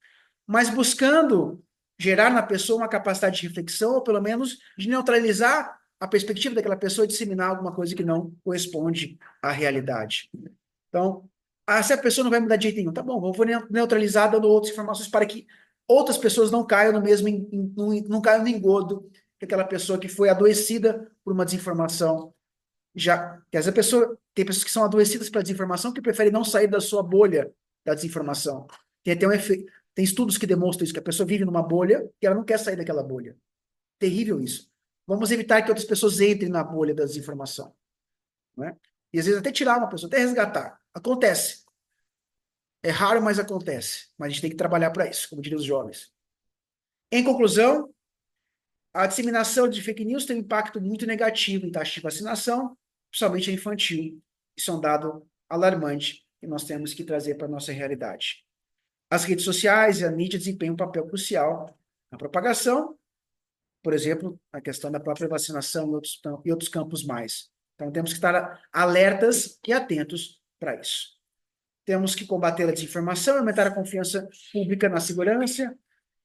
mas buscando gerar na pessoa uma capacidade de reflexão, ou pelo menos de neutralizar a perspectiva daquela pessoa e disseminar alguma coisa que não corresponde à realidade. Então, se a pessoa não vai mudar de jeito nenhum, tá bom, vou neutralizar dando outras informações para que outras pessoas não caiam no mesmo, não caiam no engodo que aquela pessoa que foi adoecida por uma desinformação. Quer dizer, tem pessoas que são adoecidas pela desinformação que preferem não sair da sua bolha da desinformação. Tem até tem estudos que demonstram isso, que a pessoa vive numa bolha e ela não quer sair daquela bolha. Terrível isso. Vamos evitar que outras pessoas entrem na bolha da desinformação. Né? E às vezes até tirar uma pessoa, até resgatar. Acontece. É raro, mas acontece. Mas a gente tem que trabalhar para isso, como diriam os jovens. Em conclusão, a disseminação de fake news tem um impacto muito negativo em taxa de vacinação, principalmente a infantil. Isso é um dado alarmante que nós temos que trazer para a nossa realidade. As redes sociais e a mídia desempenham um papel crucial na propagação, por exemplo, na questão da própria vacinação e outros campos mais. Então, temos que estar alertas e atentos para isso. Temos que combater a desinformação, aumentar a confiança pública na segurança,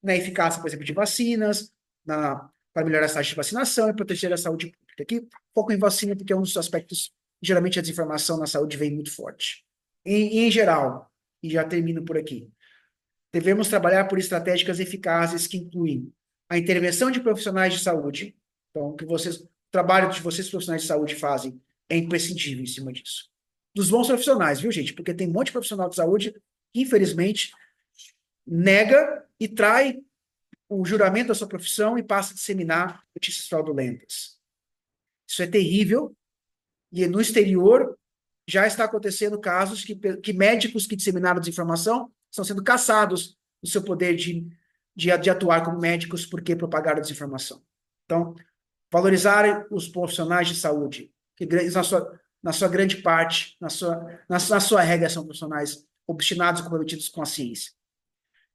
na eficácia, por exemplo, de vacinas, para melhorar a taxa de vacinação e proteger a saúde pública. Aqui, foco em vacina, porque é um dos aspectos, geralmente a desinformação na saúde vem muito forte. E em geral, e já termino por aqui, devemos trabalhar por estratégias eficazes que incluem a intervenção de profissionais de saúde. Então, o trabalho que vocês, profissionais de saúde, fazem é imprescindível em cima disso. Dos bons profissionais, viu, gente? Porque tem um monte de profissional de saúde que, infelizmente, nega e trai o juramento da sua profissão e passa a disseminar notícias fraudulentas. Isso é terrível. E no exterior já está acontecendo casos que médicos que disseminaram desinformação estão sendo caçados no seu poder de atuar como médicos porque propagaram desinformação. Então, valorizar os profissionais de saúde, que na sua grande parte, na sua regra, são profissionais obstinados e comprometidos com a ciência.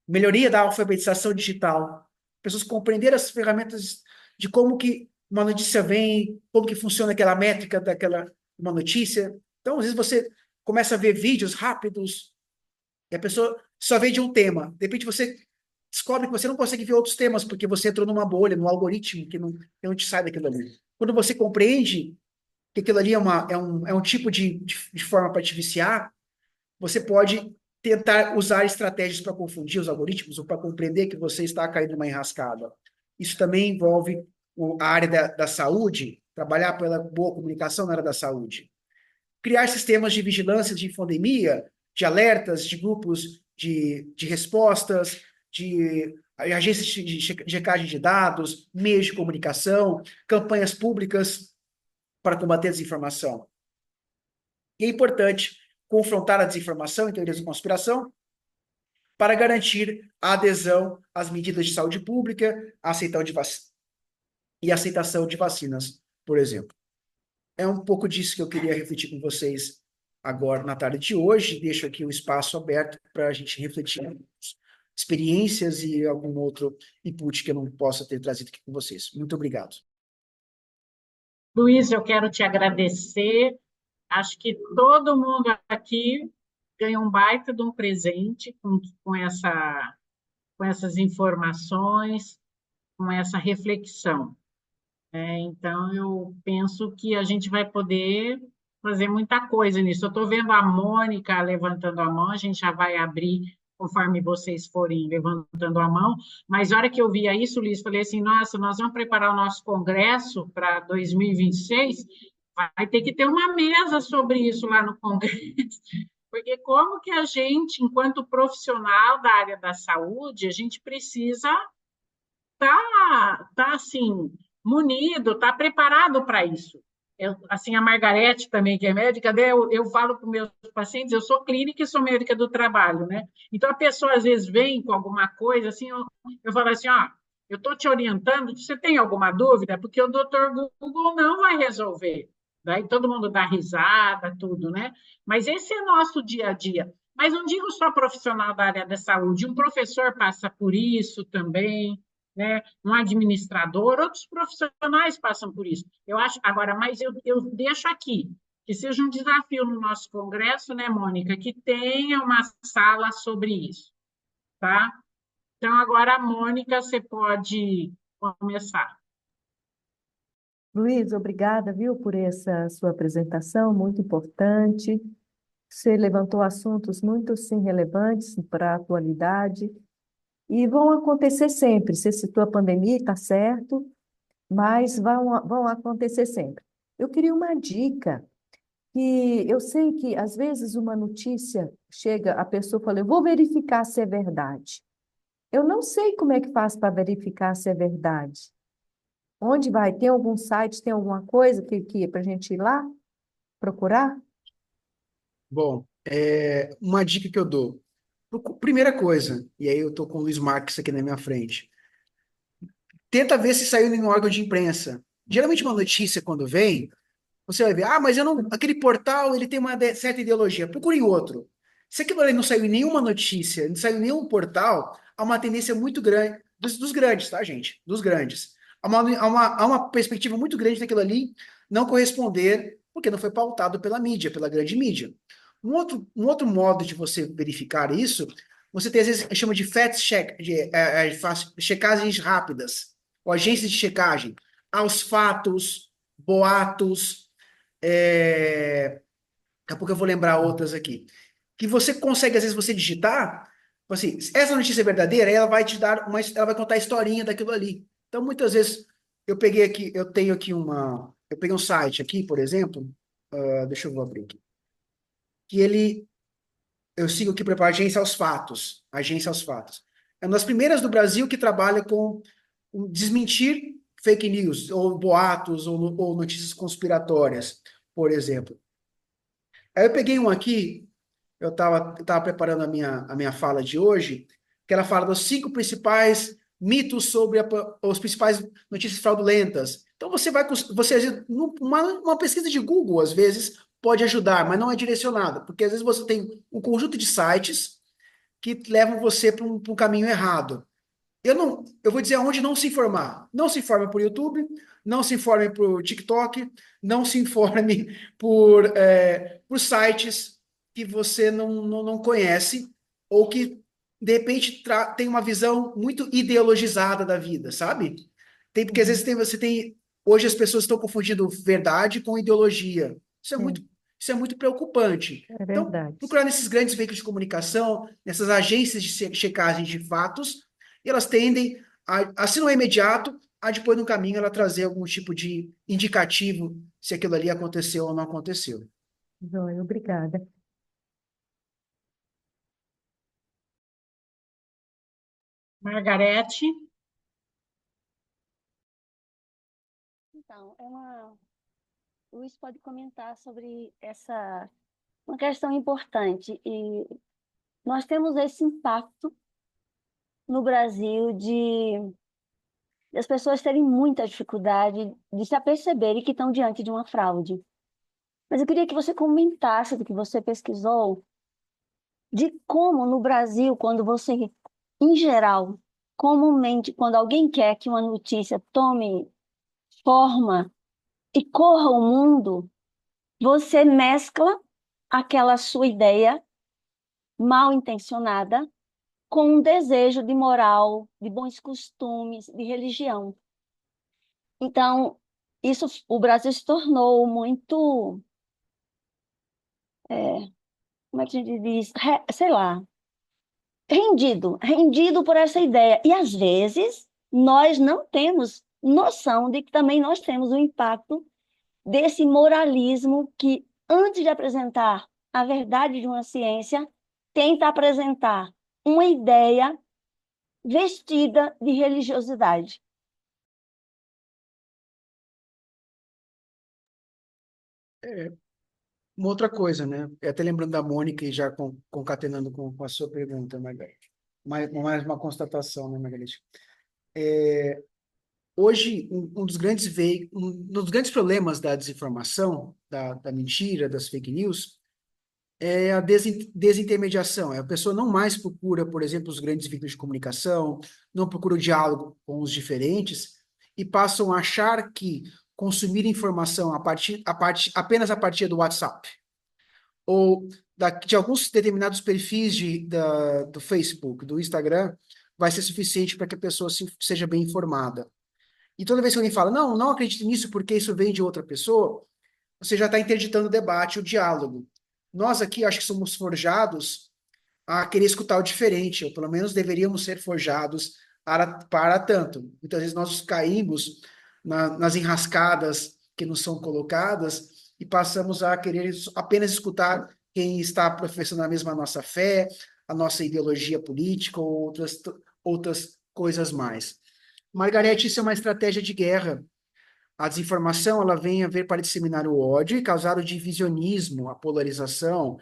Melhoria da alfabetização digital. Pessoas compreenderem as ferramentas de como que uma notícia vem, como que funciona aquela métrica daquela uma notícia. Então, às vezes você começa a ver vídeos rápidos e a pessoa só vê de um tema. De repente você descobre que você não consegue ver outros temas porque você entrou numa bolha, num algoritmo que não te sai daquilo ali. Quando você compreende que aquilo ali é um tipo de forma para te viciar, você pode tentar usar estratégias para confundir os algoritmos ou para compreender que você está caindo numa enrascada. Isso também envolve a área da saúde, trabalhar pela boa comunicação na área da saúde. Criar sistemas de vigilância de infodemia, de alertas, de grupos de respostas, de agências de checagem de dados, meios de comunicação, campanhas públicas para combater a desinformação. E é importante confrontar a desinformação e teorias de conspiração para garantir a adesão às medidas de saúde pública, a aceitação de vacinas, por exemplo. É um pouco disso que eu queria refletir com vocês agora na tarde de hoje. Deixo aqui o espaço aberto para a gente refletir experiências e algum outro input que eu não possa ter trazido aqui com vocês. Muito obrigado. Luiz, eu quero te agradecer. Acho que todo mundo aqui ganhou um baita de um presente com essas informações, com essa reflexão. Então, eu penso que a gente vai poder fazer muita coisa nisso. Eu estou vendo a Mônica levantando a mão, a gente já vai abrir conforme vocês forem levantando a mão, mas a hora que eu via isso, Luiz, falei assim, nossa, nós vamos preparar o nosso congresso para 2026, vai ter que ter uma mesa sobre isso lá no congresso, porque como que a gente, enquanto profissional da área da saúde, a gente precisa tá assim, munido, tá preparado para isso. Assim, a Margarete também, que é médica, né? Eu falo para os meus pacientes, eu sou clínica e sou médica do trabalho, né? Então, a pessoa às vezes vem com alguma coisa, assim, eu falo assim, ó, eu estou te orientando, você tem alguma dúvida? Porque o doutor Google não vai resolver. Daí todo mundo dá risada, tudo, né? Mas esse é nosso dia a dia. Mas não digo só profissional da área da saúde, um professor passa por isso também, né? Um administrador, outros profissionais passam por isso. Eu acho, agora, mas eu deixo aqui, que seja um desafio no nosso congresso, né, Mônica, que tenha uma sala sobre isso, tá? Então, agora, Mônica, você pode começar. Luiz, obrigada, viu, por essa sua apresentação, muito importante. Você levantou assuntos muito, sim, relevantes para a atualidade. E vão acontecer sempre. Você citou a pandemia, está certo, mas vão acontecer sempre. Eu queria uma dica, que eu sei que às vezes uma notícia chega, a pessoa fala, eu vou verificar se é verdade. Eu não sei como é que faz para verificar se é verdade. Onde vai? Tem algum site, tem alguma coisa que para a gente ir lá procurar? Bom, uma dica que eu dou. Primeira coisa, e aí eu estou com o Luiz Marques aqui na minha frente. Tenta ver se saiu em um órgão de imprensa. Geralmente uma notícia, quando vem, você vai ver, mas eu não, aquele portal ele tem uma certa ideologia. Procure em outro. Se aquilo ali não saiu em nenhuma notícia, não saiu em nenhum portal, há uma tendência muito grande, dos grandes, tá, gente? Dos grandes. Há uma perspectiva muito grande daquilo ali não corresponder, porque não foi pautado pela mídia, pela grande mídia. Um outro modo de você verificar isso, você tem, às vezes, chama de fact check, checagens rápidas, ou agências de checagem, aos fatos, boatos, daqui a pouco eu vou lembrar outras aqui. Que você consegue, às vezes, você digitar, assim, essa notícia é verdadeira, aí ela vai te dar ela vai contar a historinha daquilo ali. Então, muitas vezes, eu peguei um site aqui, por exemplo, deixa eu abrir aqui, que eu sigo aqui para a Agência aos Fatos. É uma das primeiras do Brasil que trabalha com desmentir fake news, ou boatos, ou notícias conspiratórias, por exemplo. Aí eu peguei um aqui, eu tava preparando a minha fala de hoje, que ela fala dos 5 principais mitos sobre os principais notícias fraudulentas. Então uma pesquisa de Google, às vezes, pode ajudar, mas não é direcionada, porque às vezes você tem um conjunto de sites que levam você para um caminho errado. Eu vou dizer aonde não se informar. Não se informe por YouTube, não se informe por TikTok, não se informe por sites que você não conhece ou que, de repente, tem uma visão muito ideologizada da vida, sabe? Porque às vezes hoje as pessoas estão confundindo verdade com ideologia. Sim, Isso é muito preocupante. é Então, verdade. procurar nesses grandes veículos de comunicação, nessas agências de checagem de fatos, e elas tendem se não é imediato, a depois no caminho ela trazer algum tipo de indicativo se aquilo ali aconteceu ou não aconteceu. Joia, obrigada. Margarete, Então, o Luiz pode comentar sobre uma questão importante. E nós temos esse impacto no Brasil de as pessoas terem muita dificuldade de se aperceberem que estão diante de uma fraude. Mas eu queria que você comentasse do que você pesquisou, de como no Brasil, em geral, comumente, quando alguém quer que uma notícia tome forma e corra o mundo, você mescla aquela sua ideia mal intencionada com um desejo de moral, de bons costumes, de religião. Então, o Brasil se tornou muito, como é que a gente diz? Sei lá, rendido por essa ideia. E, às vezes, nós não temos noção de que também nós temos o impacto desse moralismo que, antes de apresentar a verdade de uma ciência, tenta apresentar uma ideia vestida de religiosidade. Uma outra coisa, né? Até lembrando da Mônica e já concatenando com a sua pergunta, Margarete. Mais uma constatação, né, Margarete? Hoje, um dos grandes problemas da desinformação, da mentira, das fake news, é a desintermediação. A pessoa não mais procura, por exemplo, os grandes veículos de comunicação, não procura o diálogo com os diferentes e passam a achar que consumir informação apenas a partir do WhatsApp ou de alguns determinados perfis do Facebook, do Instagram, vai ser suficiente para que a pessoa seja bem informada. E toda vez que alguém fala, não, não acredite nisso porque isso vem de outra pessoa, você já está interditando o debate, o diálogo. Nós aqui, acho que somos forjados a querer escutar o diferente, ou pelo menos deveríamos ser forjados para tanto. Muitas vezes nós caímos nas enrascadas que nos são colocadas e passamos a querer apenas escutar quem está professando a mesma nossa fé, a nossa ideologia política ou outras coisas mais. Margarete, isso é uma estratégia de guerra. A desinformação, ela vem a ver para disseminar o ódio e causar o divisionismo, a polarização.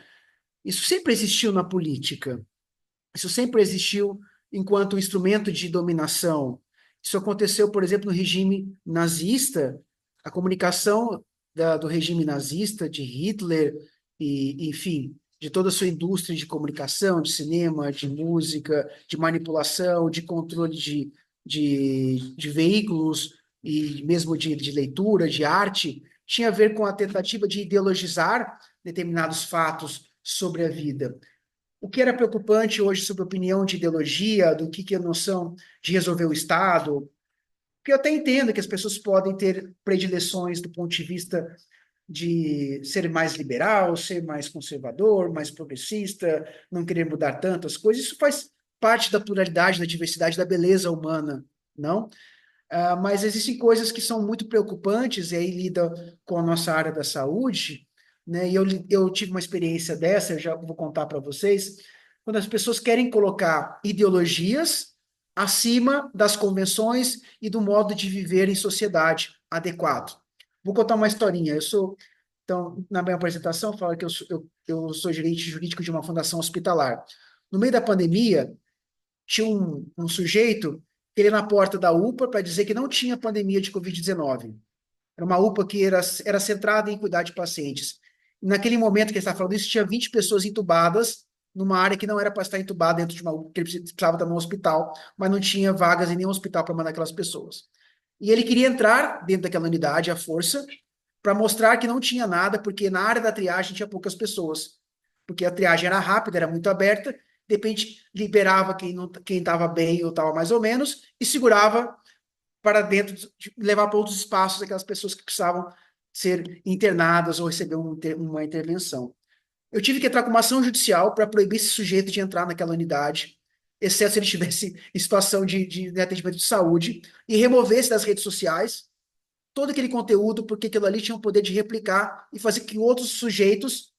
Isso sempre existiu na política. Isso sempre existiu enquanto instrumento de dominação. Isso aconteceu, por exemplo, no regime nazista, a comunicação do regime nazista, de Hitler, e, enfim, de toda a sua indústria de comunicação, de cinema, de música, de manipulação, de controle de veículos e mesmo de leitura, de arte, tinha a ver com a tentativa de ideologizar determinados fatos sobre a vida. O que era preocupante hoje sobre a opinião de ideologia, do que é a noção de resolver o Estado, porque eu até entendo que as pessoas podem ter predileções do ponto de vista de ser mais liberal, ser mais conservador, mais progressista, não querer mudar tantas coisas, isso faz parte da pluralidade, da diversidade, da beleza humana, não? Mas existem coisas que são muito preocupantes, e aí lida com a nossa área da saúde, né? E eu tive uma experiência dessa, eu já vou contar para vocês, quando as pessoas querem colocar ideologias acima das convenções e do modo de viver em sociedade adequado. Vou contar uma historinha. Então, na minha apresentação, falo que eu sou gerente jurídico de uma fundação hospitalar. No meio da pandemia, tinha um sujeito que ele ia na porta da UPA para dizer que não tinha pandemia de Covid-19. Era uma UPA que era centrada em cuidar de pacientes. E naquele momento que ele estava falando isso, tinha 20 pessoas entubadas numa área que não era para estar entubada dentro de uma UPA, que ele precisava estar num hospital, mas não tinha vagas em nenhum hospital para mandar aquelas pessoas. E ele queria entrar dentro daquela unidade à força para mostrar que não tinha nada, porque na área da triagem tinha poucas pessoas. Porque a triagem era rápida, era muito aberta, de repente liberava quem estava bem ou estava mais ou menos e segurava para dentro, levar para outros espaços aquelas pessoas que precisavam ser internadas ou receber uma intervenção. Eu tive que entrar com uma ação judicial para proibir esse sujeito de entrar naquela unidade, exceto se ele estivesse em situação de atendimento de saúde, e removesse das redes sociais todo aquele conteúdo, porque aquilo ali tinha o poder de replicar e fazer que outros sujeitos,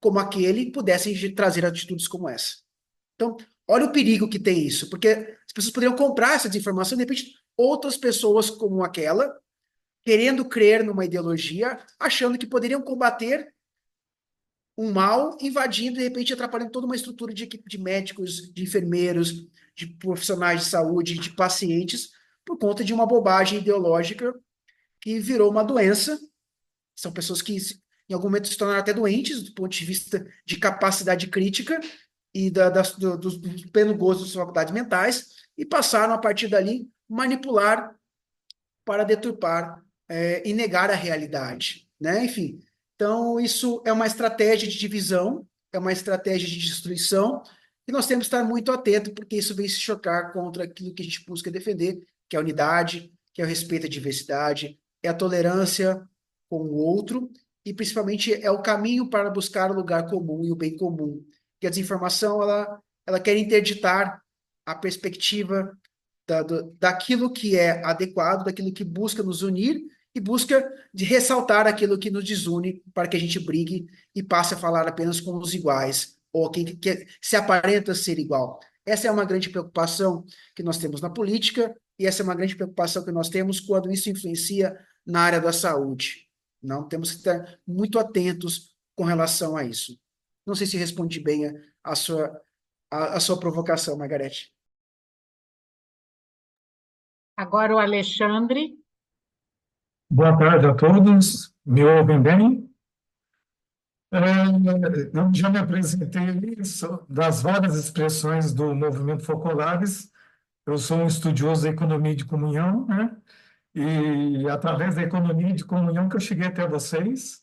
como aquele, pudessem trazer atitudes como essa. Então, olha o perigo que tem isso, porque as pessoas poderiam comprar essa desinformação, de repente, outras pessoas como aquela, querendo crer numa ideologia, achando que poderiam combater um mal, invadindo, de repente, atrapalhando toda uma estrutura de equipe de médicos, de enfermeiros, de profissionais de saúde, de pacientes, por conta de uma bobagem ideológica que virou uma doença. São pessoas que, em algum momento, se tornaram até doentes, do ponto de vista de capacidade crítica e do pleno gozo das faculdades mentais, e passaram, a partir dali, manipular para deturpar e negar a realidade, né? Enfim, então isso é uma estratégia de divisão, é uma estratégia de destruição, e nós temos que estar muito atentos, porque isso vem se chocar contra aquilo que a gente busca defender, que é a unidade, que é o respeito à diversidade, é a tolerância com o outro, e principalmente é o caminho para buscar o lugar comum e o bem comum. Que a desinformação, ela quer interditar a perspectiva daquilo que é adequado, daquilo que busca nos unir e busca de ressaltar aquilo que nos desune para que a gente brigue e passe a falar apenas com os iguais, ou quem se aparenta ser igual. Essa é uma grande preocupação que nós temos na política, e essa é uma grande preocupação que nós temos quando isso influencia na área da saúde. Não temos que estar muito atentos com relação a isso. Não sei se respondi bem a sua provocação, Margarete. Agora o Alexandre. Boa tarde a todos. Me ouvem bem? Eu já me apresentei das várias expressões do movimento Focolares. Eu sou um estudioso da economia de comunhão, né? E através da economia de comunhão que eu cheguei até vocês,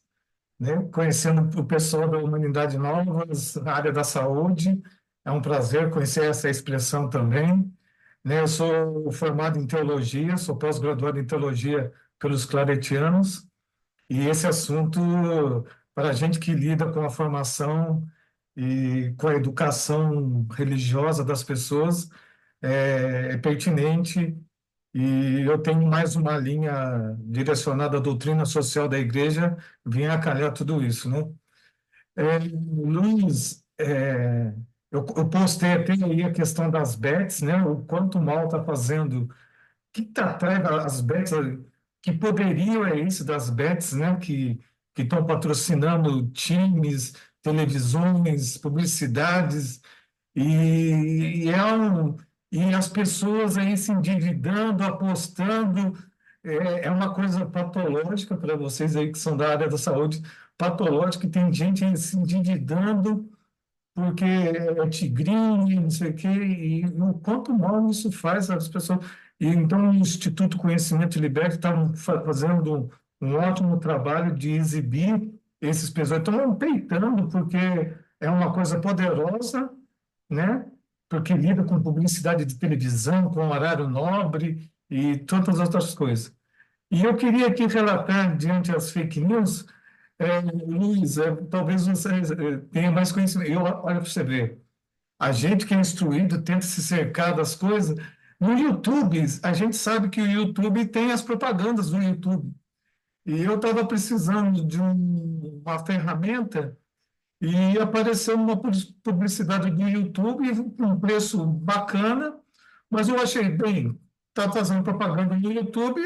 né? Conhecendo o pessoal da Humanidade Novas, na área da saúde. É um prazer conhecer essa expressão também, né? Eu sou formado em teologia, sou pós-graduado em teologia pelos claretianos, e esse assunto, para a gente que lida com a formação e com a educação religiosa das pessoas é pertinente. E eu tenho mais uma linha direcionada à doutrina social da igreja, vem a calhar tudo isso, né? Luiz, eu postei até aí a questão das bets, né? O quanto mal está fazendo, que está atrás das bets, que poderio é esse das bets, né? Que estão patrocinando times, televisões, publicidades, e as pessoas aí se endividando, apostando, é uma coisa patológica para vocês aí que são da área da saúde, patológica, que tem gente aí se endividando porque é tigrinho, não sei o quê, e o quanto mal isso faz às pessoas. E então o Instituto Conhecimento Liberta está fazendo um ótimo trabalho de exibir esses pessoas. Estão peitando, porque é uma coisa poderosa, né? Porque lida com publicidade de televisão, com horário nobre e tantas outras coisas. E eu queria aqui relatar, diante das fake news, Luiz, talvez você tenha mais conhecimento. Olha para você ver, a gente que é instruído tenta se cercar das coisas. No YouTube, a gente sabe que o YouTube tem as propagandas do YouTube. E eu estava precisando de uma ferramenta e apareceu uma publicidade do YouTube com um preço bacana, mas eu achei, bem, tá fazendo propaganda no YouTube,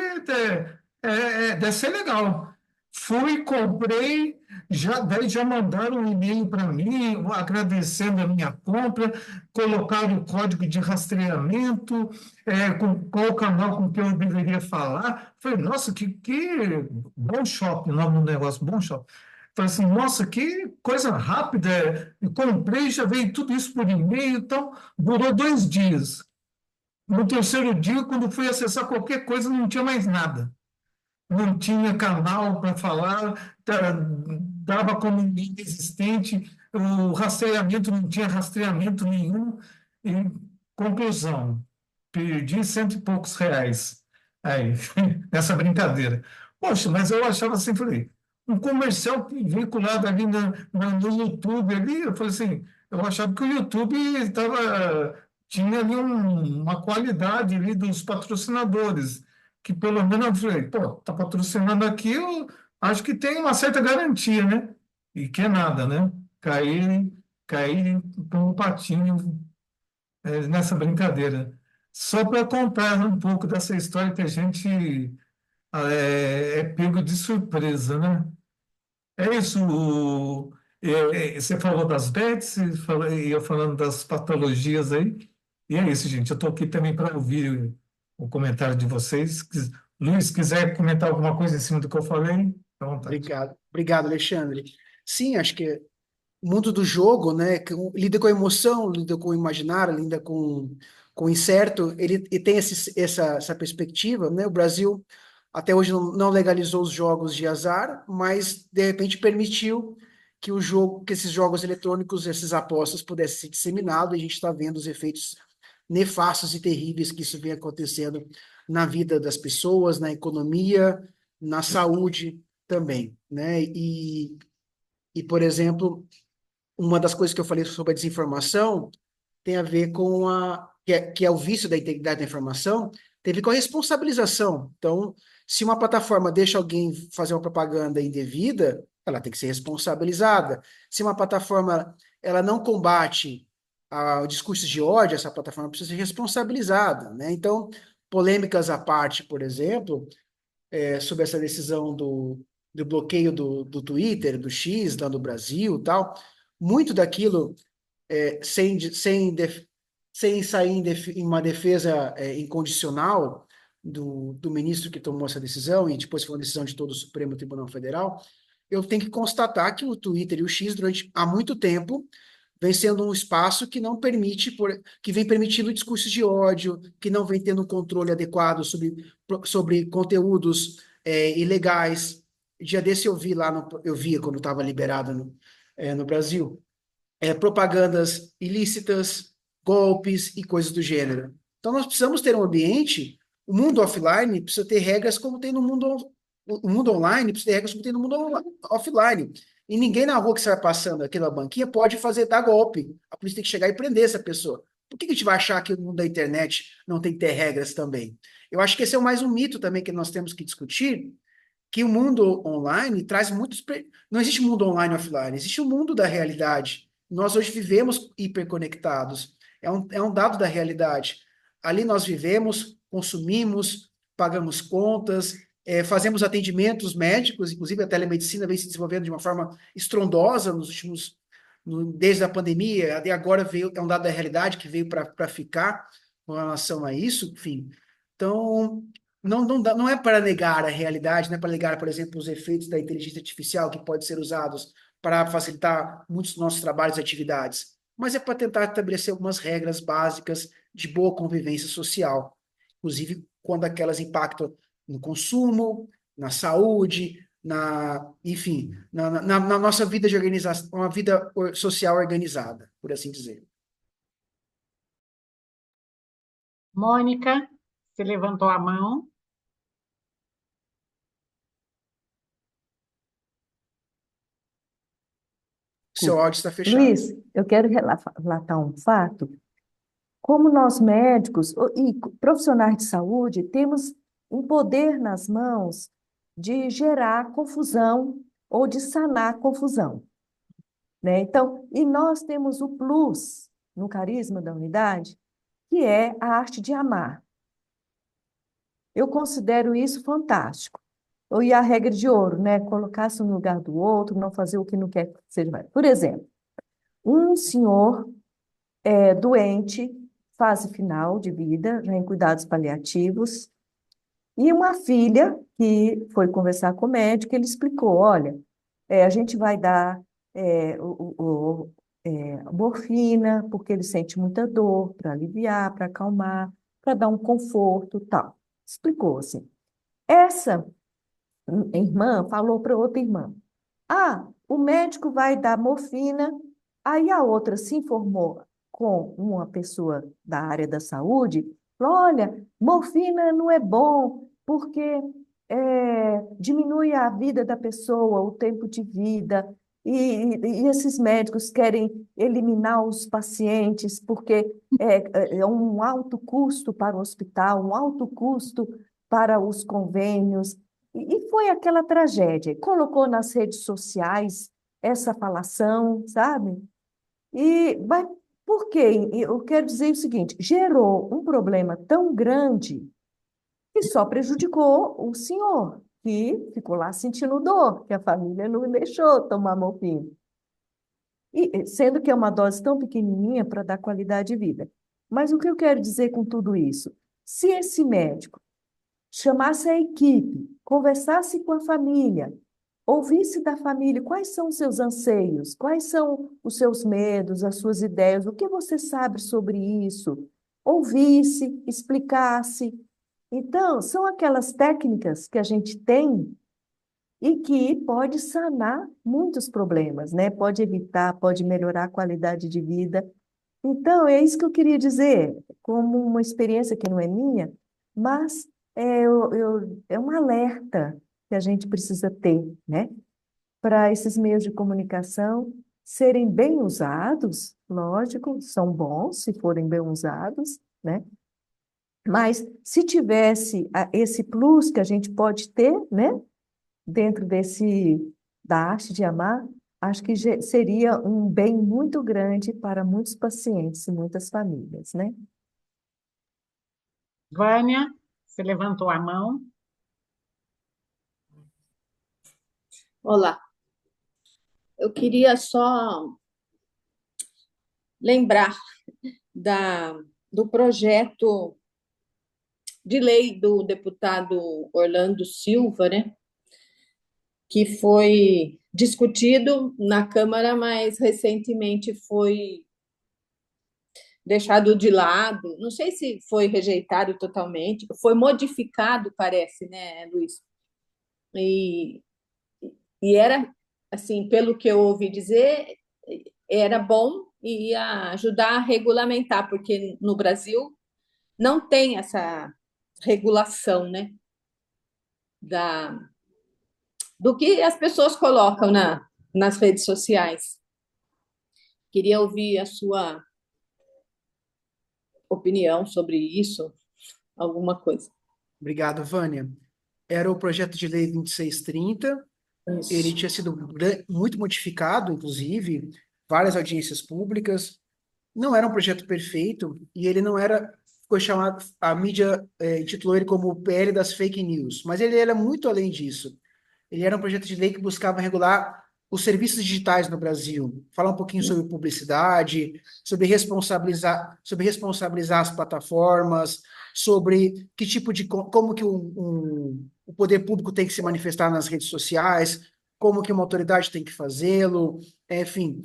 deve ser legal. Fui, comprei, daí já mandaram um e-mail para mim, agradecendo a minha compra, colocaram o código de rastreamento, com qual canal com que eu deveria falar. Falei, nossa, que bom shop, o nome do negócio, bom shop. Falei assim, nossa, que coisa rápida. Eu comprei, já veio tudo isso por e-mail, então durou 2 dias. No terceiro dia, quando fui acessar qualquer coisa, não tinha mais nada. Não tinha canal para falar, dava como inexistente, o rastreamento não tinha rastreamento nenhum. E, conclusão, perdi cento e poucos reais aí, nessa brincadeira. Poxa, mas eu achava assim, falei, um comercial vinculado ali no YouTube, ali, eu falei assim, eu achava que o YouTube tinha ali uma qualidade ali dos patrocinadores, que pelo menos eu falei, pô, tá patrocinando aqui, eu acho que tem uma certa garantia, né? E que é nada, né? Cair como um patinho nessa brincadeira. Só para contar um pouco dessa história que a gente é pego de surpresa, né? É isso. Você falou das bets, e eu falando das patologias aí. E é isso, gente. Eu estou aqui também para ouvir o comentário de vocês. Luiz, quiser comentar alguma coisa em cima do que eu falei, fica à vontade. Obrigado, Alexandre. Sim, acho que o mundo do jogo, né, que lida com a emoção, lida com o imaginário, lida com o incerto, ele tem essa perspectiva, né? O Brasil até hoje não legalizou os jogos de azar, mas de repente permitiu que esses jogos eletrônicos, essas apostas pudessem ser disseminados, e a gente está vendo os efeitos nefastos e terríveis que isso vem acontecendo na vida das pessoas, na economia, na saúde também, né? E por exemplo, uma das coisas que eu falei sobre a desinformação tem a ver com que é o vício da integridade da informação, tem a ver com a responsabilização. Então, se uma plataforma deixa alguém fazer uma propaganda indevida, ela tem que ser responsabilizada. Se uma plataforma ela não combate discursos de ódio, essa plataforma precisa ser responsabilizada, né? Então, polêmicas à parte, por exemplo, sobre essa decisão do bloqueio do Twitter, do X, lá no Brasil e tal, muito daquilo, sem sair em uma defesa incondicional do ministro que tomou essa decisão, e depois foi uma decisão de todo o Supremo Tribunal Federal, eu tenho que constatar que o Twitter e o X, há muito tempo, vem sendo um espaço que não permite, que vem permitindo discursos de ódio, que não vem tendo um controle adequado sobre conteúdos ilegais. Dia desse eu via quando estava liberado no Brasil, propagandas ilícitas, golpes e coisas do gênero. Então nós precisamos ter um ambiente, o mundo offline precisa ter regras como tem no mundo, o mundo online precisa ter regras como tem no mundo offline. E ninguém na rua que você vai passando aqui na banquinha pode dar golpe. A polícia tem que chegar e prender essa pessoa. Por que a gente vai achar que o mundo da internet não tem que ter regras também? Eu acho que esse é mais um mito também que nós temos que discutir, que o mundo online traz muitos. Não existe mundo online e offline, existe o mundo da realidade. Nós hoje vivemos hiperconectados. É um dado da realidade. Ali nós vivemos, consumimos, pagamos contas, fazemos atendimentos médicos, inclusive a telemedicina vem se desenvolvendo de uma forma estrondosa nos últimos. Desde a pandemia, e agora veio, é um dado da realidade que veio para ficar com relação a isso, enfim. Então, não é para negar a realidade, não é para negar, por exemplo, os efeitos da inteligência artificial que podem ser usados para facilitar muitos dos nossos trabalhos e atividades, mas é para tentar estabelecer algumas regras básicas de boa convivência social, inclusive quando aquelas impactam no consumo, na saúde, enfim, na nossa vida de organização, uma vida social organizada, por assim dizer. Mônica, você levantou a mão. Seu áudio está fechado. Luiz, eu quero relatar um fato. Como nós médicos e profissionais de saúde temos um poder nas mãos de gerar confusão ou de sanar confusão, né? Então, e nós temos o plus no carisma da unidade, que é a arte de amar. Eu considero isso fantástico. E a regra de ouro, né? Colocar-se no lugar do outro, não fazer o que não quer que seja mais. Por exemplo, um senhor doente, fase final de vida, já em cuidados paliativos, e uma filha que foi conversar com o médico, ele explicou, olha, a gente vai dar morfina, porque ele sente muita dor, para aliviar, para acalmar, para dar um conforto, tal. Explicou assim. Essa irmã falou para outra irmã, o médico vai dar morfina, aí a outra se informou com uma pessoa da área da saúde, falou, olha, morfina não é bom, porque diminui a vida da pessoa, o tempo de vida, e esses médicos querem eliminar os pacientes, porque é um alto custo para o hospital, um alto custo para os convênios, e foi aquela tragédia. Colocou nas redes sociais essa falação, sabe? Mas por quê? Eu quero dizer o seguinte: gerou um problema tão grande que só prejudicou o senhor, que ficou lá sentindo dor, que a família não deixou tomar morfina. E, sendo que é uma dose tão pequenininha para dar qualidade de vida. Mas o que eu quero dizer com tudo isso? Se esse médico chamasse a equipe, conversasse com a família, ouvisse da família quais são os seus anseios, quais são os seus medos, as suas ideias, o que você sabe sobre isso, ouvisse, explicasse. Então, são aquelas técnicas que a gente tem e que pode sanar muitos problemas, né? Pode evitar, pode melhorar a qualidade de vida. Então, é isso que eu queria dizer, como uma experiência que não é minha, mas é um alerta que a gente precisa ter, né? Para esses meios de comunicação serem bem usados, lógico, são bons se forem bem usados, né? Mas se tivesse esse plus que a gente pode ter, né? Dentro da arte de amar, acho que seria um bem muito grande para muitos pacientes e muitas famílias, né? Vânia, você levantou a mão. Olá, eu queria só lembrar do projeto de lei do deputado Orlando Silva, né, que foi discutido na Câmara, mas recentemente foi deixado de lado. Não sei se foi rejeitado totalmente, foi modificado, parece, né, Luiz? E era, assim, pelo que eu ouvi dizer, era bom e ia ajudar a regulamentar, porque no Brasil não tem essa regulação, né, do que as pessoas colocam nas redes sociais. Queria ouvir a sua opinião sobre isso, alguma coisa. Obrigado, Vânia. Era o projeto de lei 2630. Ele Isso. tinha sido muito modificado, inclusive, várias audiências públicas. Não era um projeto perfeito e ele não era, ficou chamado, a mídia intitulou ele como o PL das fake news, mas ele era muito além disso. Ele era um projeto de lei que buscava regular os serviços digitais no Brasil, falar um pouquinho sobre publicidade, sobre responsabilizar as plataformas, sobre que tipo de, como que o poder público tem que se manifestar nas redes sociais, como que uma autoridade tem que fazê-lo, enfim,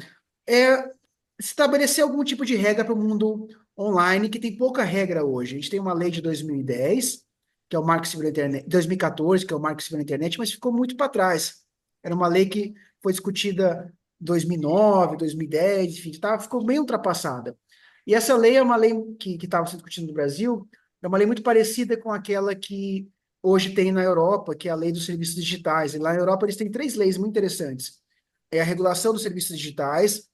é estabelecer algum tipo de regra para o mundo online, que tem pouca regra hoje. A gente tem uma lei de 2010, que é o Marco Civil da Internet, 2014, que é o Marco Civil da Internet, mas ficou muito para trás. Era uma lei que foi discutida em 2009, 2010, enfim, ficou bem ultrapassada. E essa lei é uma lei que estava sendo discutida no Brasil, é uma lei muito parecida com aquela que hoje tem na Europa, que é a lei dos serviços digitais. E lá na Europa eles têm três leis muito interessantes. É a regulação dos serviços digitais,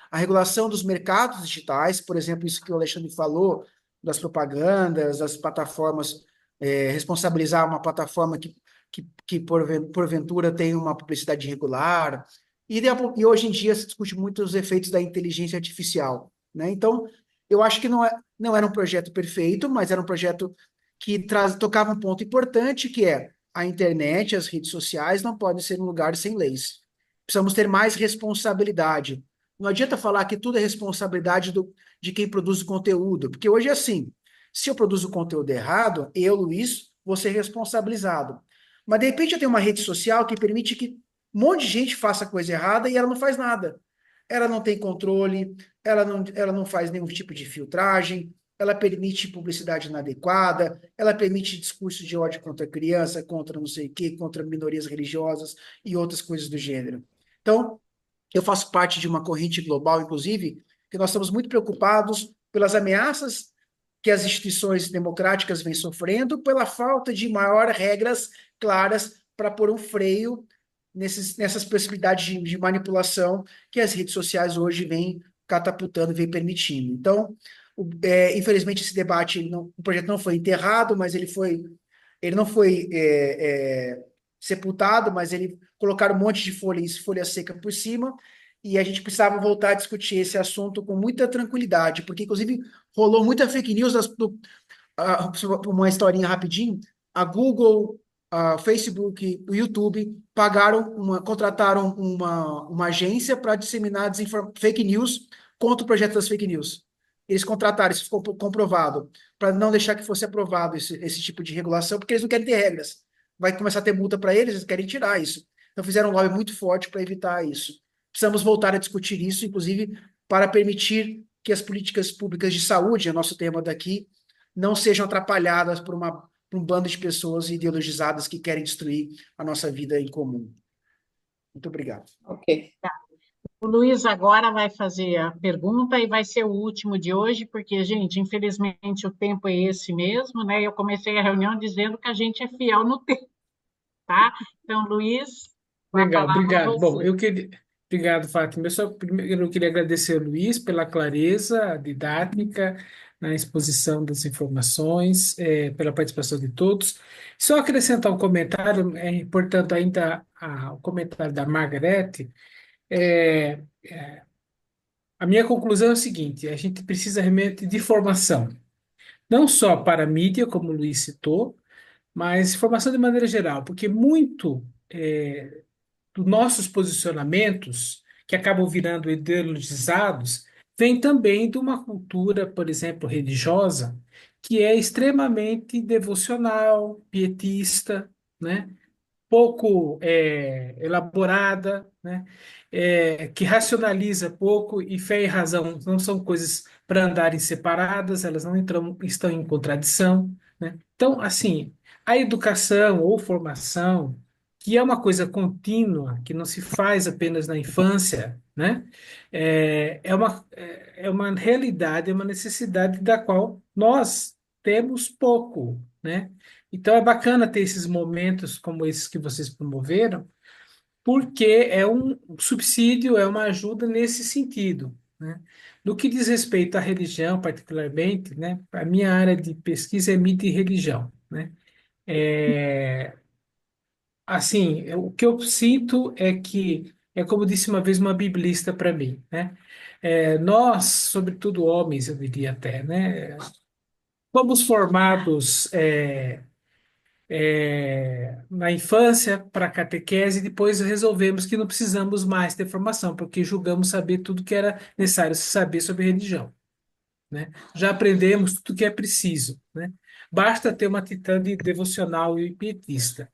a regulação dos mercados digitais, por exemplo, isso que o Alexandre falou, das propagandas, das plataformas, responsabilizar uma plataforma que porventura tem uma publicidade irregular, e hoje em dia se discute muito os efeitos da inteligência artificial, né? Então, eu acho que não era um projeto perfeito, mas era um projeto que tocava um ponto importante, que é a internet, as redes sociais não podem ser um lugar sem leis. Precisamos ter mais responsabilidade. Não adianta falar que tudo é responsabilidade de quem produz o conteúdo, porque hoje é assim, se eu produzo o conteúdo errado, eu, Luiz, vou ser responsabilizado. Mas de repente eu tenho uma rede social que permite que um monte de gente faça coisa errada e ela não faz nada. Ela não tem controle, ela não faz nenhum tipo de filtragem, ela permite publicidade inadequada, ela permite discurso de ódio contra criança, contra não sei o quê, contra minorias religiosas e outras coisas do gênero. Então, eu faço parte de uma corrente global, inclusive, que nós estamos muito preocupados pelas ameaças que as instituições democráticas vêm sofrendo, pela falta de maiores regras claras para pôr um freio nessas possibilidades de manipulação que as redes sociais hoje vêm catapultando, vêm permitindo. Então, infelizmente, esse debate, o projeto não foi enterrado, mas ele não foi sepultado, mas ele colocaram um monte de folha seca por cima, e a gente precisava voltar a discutir esse assunto com muita tranquilidade, porque, inclusive, rolou muita fake news, uma historinha rapidinho, a Google, a Facebook, o YouTube contrataram uma agência para disseminar fake news contra o projeto das fake news. Eles contrataram, isso ficou comprovado, para não deixar que fosse aprovado esse tipo de regulação, porque eles não querem ter regras. Vai começar a ter multa para eles, eles querem tirar isso. Então fizeram um lobby muito forte para evitar isso. Precisamos voltar a discutir isso, inclusive para permitir que as políticas públicas de saúde, é o nosso tema daqui, não sejam atrapalhadas por um bando de pessoas ideologizadas que querem destruir a nossa vida em comum. Muito obrigado. Ok. O Luiz agora vai fazer a pergunta e vai ser o último de hoje, porque, gente, infelizmente o tempo é esse mesmo, né? Eu comecei a reunião dizendo que a gente é fiel no tempo, tá? Então, Luiz, a Legal, palavra é obrigado. Bom, você. obrigado, Fátima. Primeiro eu queria agradecer ao Luiz pela clareza didática na exposição das informações, pela participação de todos. Só acrescentar um comentário, portanto, ainda o comentário da Margarete. É, a minha conclusão é o seguinte: a gente precisa realmente de formação, não só para a mídia, como o Luiz citou, mas formação de maneira geral, porque muito dos nossos posicionamentos, que acabam virando ideologizados, vem também de uma cultura, por exemplo, religiosa, que é extremamente devocional, pietista, né? Pouco elaborada, né? Que racionaliza pouco, e fé e razão não são coisas para andarem separadas, elas não estão em contradição, né? Então, assim, a educação ou formação, que é uma coisa contínua, que não se faz apenas na infância, né? É uma realidade, é uma necessidade da qual nós temos pouco, né? Então é bacana ter esses momentos como esses que vocês promoveram, porque é um subsídio, é uma ajuda nesse sentido, né? No que diz respeito à religião, particularmente, né? A minha área de pesquisa é mito e religião, né? É, assim, o que eu sinto é que, é como disse uma vez uma biblista para mim, né? Nós, sobretudo homens, eu diria até, né? Fomos formados na infância para catequese e depois resolvemos que não precisamos mais ter formação, porque julgamos saber tudo que era necessário saber sobre religião, né? Já aprendemos tudo que é preciso, né? Basta ter uma atitude devocional e pietista.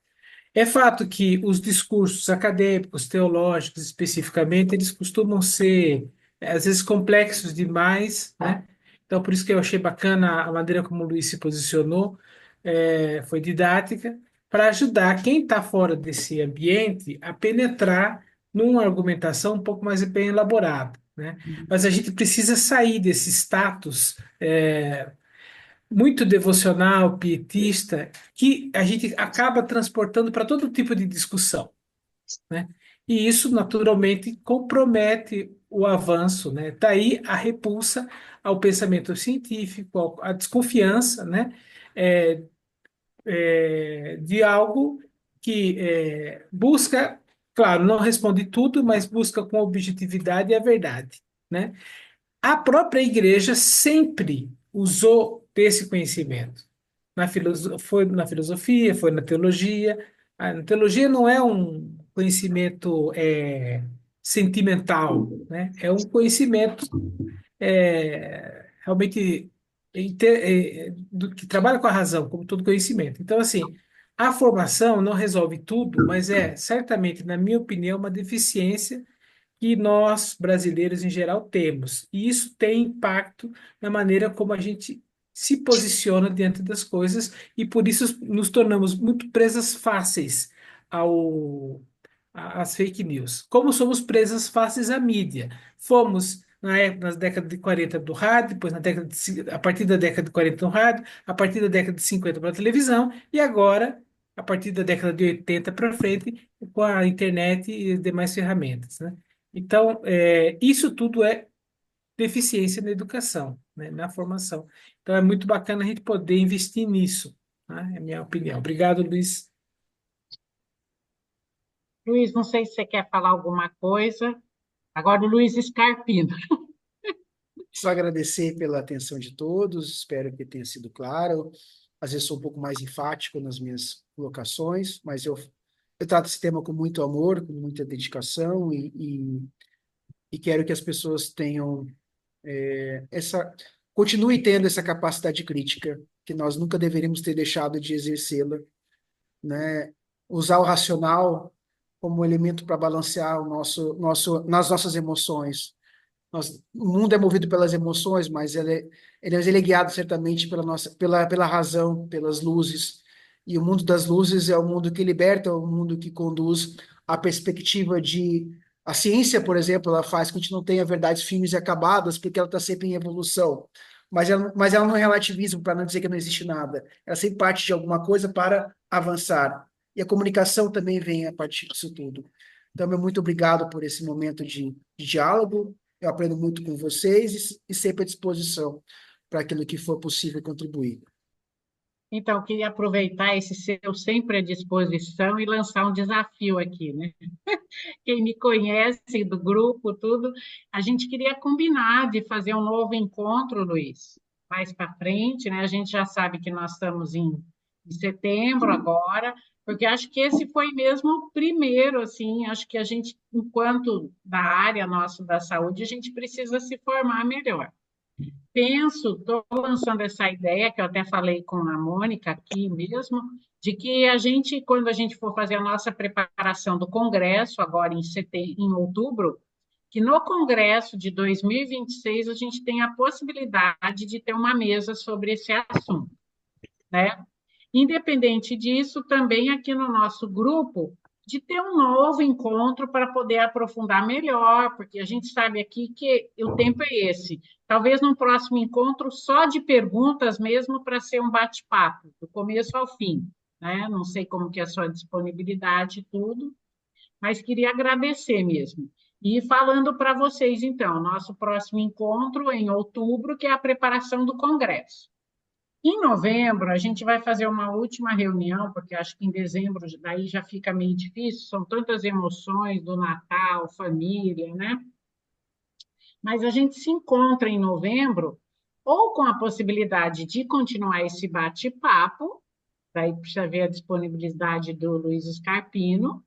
É fato que os discursos acadêmicos, teológicos especificamente, eles costumam ser, às vezes, complexos demais, né? Então, por isso que eu achei bacana a maneira como o Luiz se posicionou, foi didática, para ajudar quem está fora desse ambiente a penetrar numa argumentação um pouco mais bem elaborada, né? Mas a gente precisa sair desse status muito devocional, pietista, que a gente acaba transportando para todo tipo de discussão, né? E isso, naturalmente, compromete o avanço, né? Daí a repulsa ao pensamento científico, à desconfiança, né? É, de algo que busca, claro, não responde tudo, mas busca com objetividade a verdade, né? A própria igreja sempre usou desse conhecimento. Foi na filosofia, foi na teologia. A teologia não é um conhecimento sentimental, né? É um conhecimento realmente que trabalha com a razão, como todo conhecimento. Então, assim, a formação não resolve tudo, mas é certamente, na minha opinião, uma deficiência que nós, brasileiros em geral, temos. E isso tem impacto na maneira como a gente se posiciona diante das coisas, e por isso nos tornamos muito presas fáceis às fake news. Como somos presas fáceis à mídia. Fomos nas décadas de 40 do rádio, depois a partir da década de 40 no rádio, a partir da década de 50 para a televisão, e agora, a partir da década de 80 para frente, com a internet e demais ferramentas, né? Então, isso tudo é deficiência na educação, né, na formação. Então, é muito bacana a gente poder investir nisso, né? É a minha opinião. Obrigado, Luiz. Luiz, não sei se você quer falar alguma coisa. Agora o Luiz Scarpino. Só agradecer pela atenção de todos, espero que tenha sido claro. Às vezes sou um pouco mais enfático nas minhas colocações, mas eu trato esse tema com muito amor, com muita dedicação e quero que as pessoas tenham continue tendo essa capacidade crítica, que nós nunca deveríamos ter deixado de exercê-la, né? Usar o racional como elemento para balancear nas nossas emoções. O mundo é movido pelas emoções, mas ele é guiado certamente pela razão, pelas luzes. E o mundo das luzes é o mundo que liberta, é o mundo que conduz à perspectiva de... A ciência, por exemplo, ela faz com que a gente não tenha verdades firmes e acabadas, porque ela está sempre em evolução. Mas ela não é relativismo, para não dizer que não existe nada. Ela sempre parte de alguma coisa para avançar. E a comunicação também vem a partir disso tudo. Então, meu muito obrigado por esse momento de diálogo. Eu aprendo muito com vocês e sempre à disposição para aquilo que for possível contribuir. Então, eu queria aproveitar esse seu sempre à disposição e lançar um desafio aqui, né? Quem me conhece do grupo, tudo, a gente queria combinar de fazer um novo encontro, Luiz, mais para frente, né? A gente já sabe que nós estamos em setembro agora, porque acho que esse foi mesmo o primeiro, assim, acho que a gente, enquanto da área nossa da saúde, a gente precisa se formar melhor. Estou lançando essa ideia, que eu até falei com a Mônica aqui mesmo, de que a gente, quando a gente for fazer a nossa preparação do Congresso, agora em outubro, que no Congresso de 2026 a gente tem a possibilidade de ter uma mesa sobre esse assunto, né? Independente disso, também aqui no nosso grupo, de ter um novo encontro para poder aprofundar melhor, porque a gente sabe aqui que o tempo é esse. Talvez num próximo encontro só de perguntas mesmo para ser um bate-papo, do começo ao fim, né? Não sei como que é a sua disponibilidade e tudo, mas queria agradecer mesmo. E falando para vocês, então, nosso próximo encontro em outubro, que é a preparação do Congresso. Em novembro, a gente vai fazer uma última reunião, porque acho que em dezembro daí já fica meio difícil, são tantas emoções do Natal, família, né? Mas a gente se encontra em novembro, ou com a possibilidade de continuar esse bate-papo, daí precisa ver a disponibilidade do Luiz Scarpino,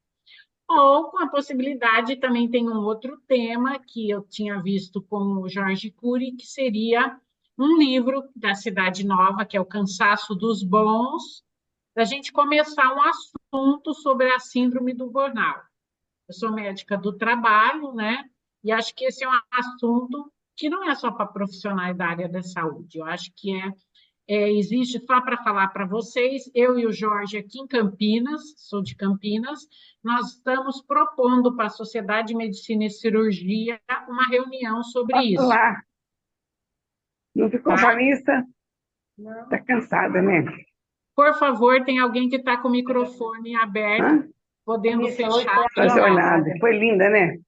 ou com a possibilidade, também tem um outro tema que eu tinha visto com o Jorge Cury, que seria um livro da Cidade Nova, que é O Cansaço dos Bons, da gente começar um assunto sobre a síndrome do burnout. Eu sou médica do trabalho, né? E acho que esse é um assunto que não é só para profissionais da área da saúde, eu acho que existe, só para falar para vocês, eu e o Jorge aqui em Campinas, sou de Campinas, nós estamos propondo para a Sociedade de Medicina e Cirurgia uma reunião sobre Posso isso. lá? Não ficou Tá? com a lista? Está cansada, né? Por favor, tem alguém que está com o microfone aberto, Hã? podendo fechar. Sua jornada. Foi linda, né?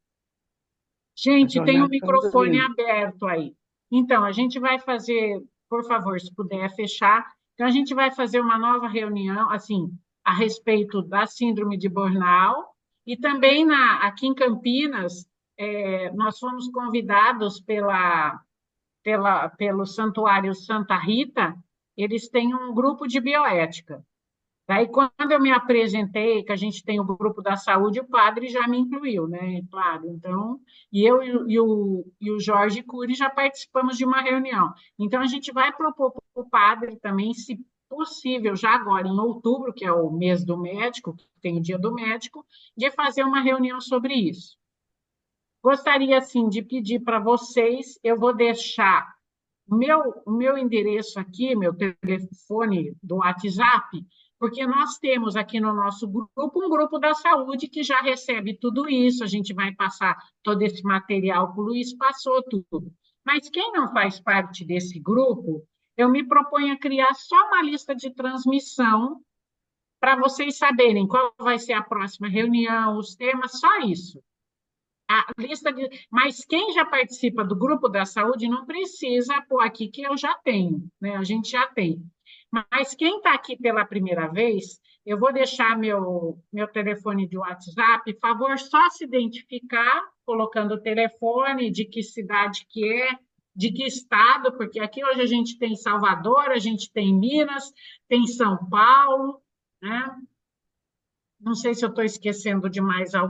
Gente, tem um jornada foi muito microfone linda. aberto aí. Então, a gente vai fazer, por favor, se puder fechar. Então, a gente vai fazer uma nova reunião, assim, a respeito da síndrome de burnout. E também aqui em Campinas, nós fomos convidados pelo Santuário Santa Rita, eles têm um grupo de bioética. Daí, quando eu me apresentei, que a gente tem o grupo da saúde, o padre já me incluiu, né? Claro, então, e eu e o Jorge Cury já participamos de uma reunião. Então, a gente vai propor para o padre também, se possível, já agora em outubro, que é o mês do médico, que tem o dia do médico, de fazer uma reunião sobre isso. Gostaria, assim, de pedir para vocês, eu vou deixar o meu endereço aqui, meu telefone do WhatsApp, porque nós temos aqui no nosso grupo um grupo da saúde que já recebe tudo isso, a gente vai passar todo esse material que o Luiz passou tudo. Mas quem não faz parte desse grupo, eu me proponho a criar só uma lista de transmissão para vocês saberem qual vai ser a próxima reunião, os temas, só isso. A lista de... Mas quem já participa do grupo da saúde não precisa pôr aqui, que eu já tenho, né? A gente já tem. Mas quem está aqui pela primeira vez, eu vou deixar meu telefone de WhatsApp, por favor, só se identificar, colocando o telefone, de que cidade que é, de que estado, porque aqui hoje a gente tem Salvador, a gente tem Minas, tem São Paulo, né? Não sei se eu estou esquecendo de mais algum.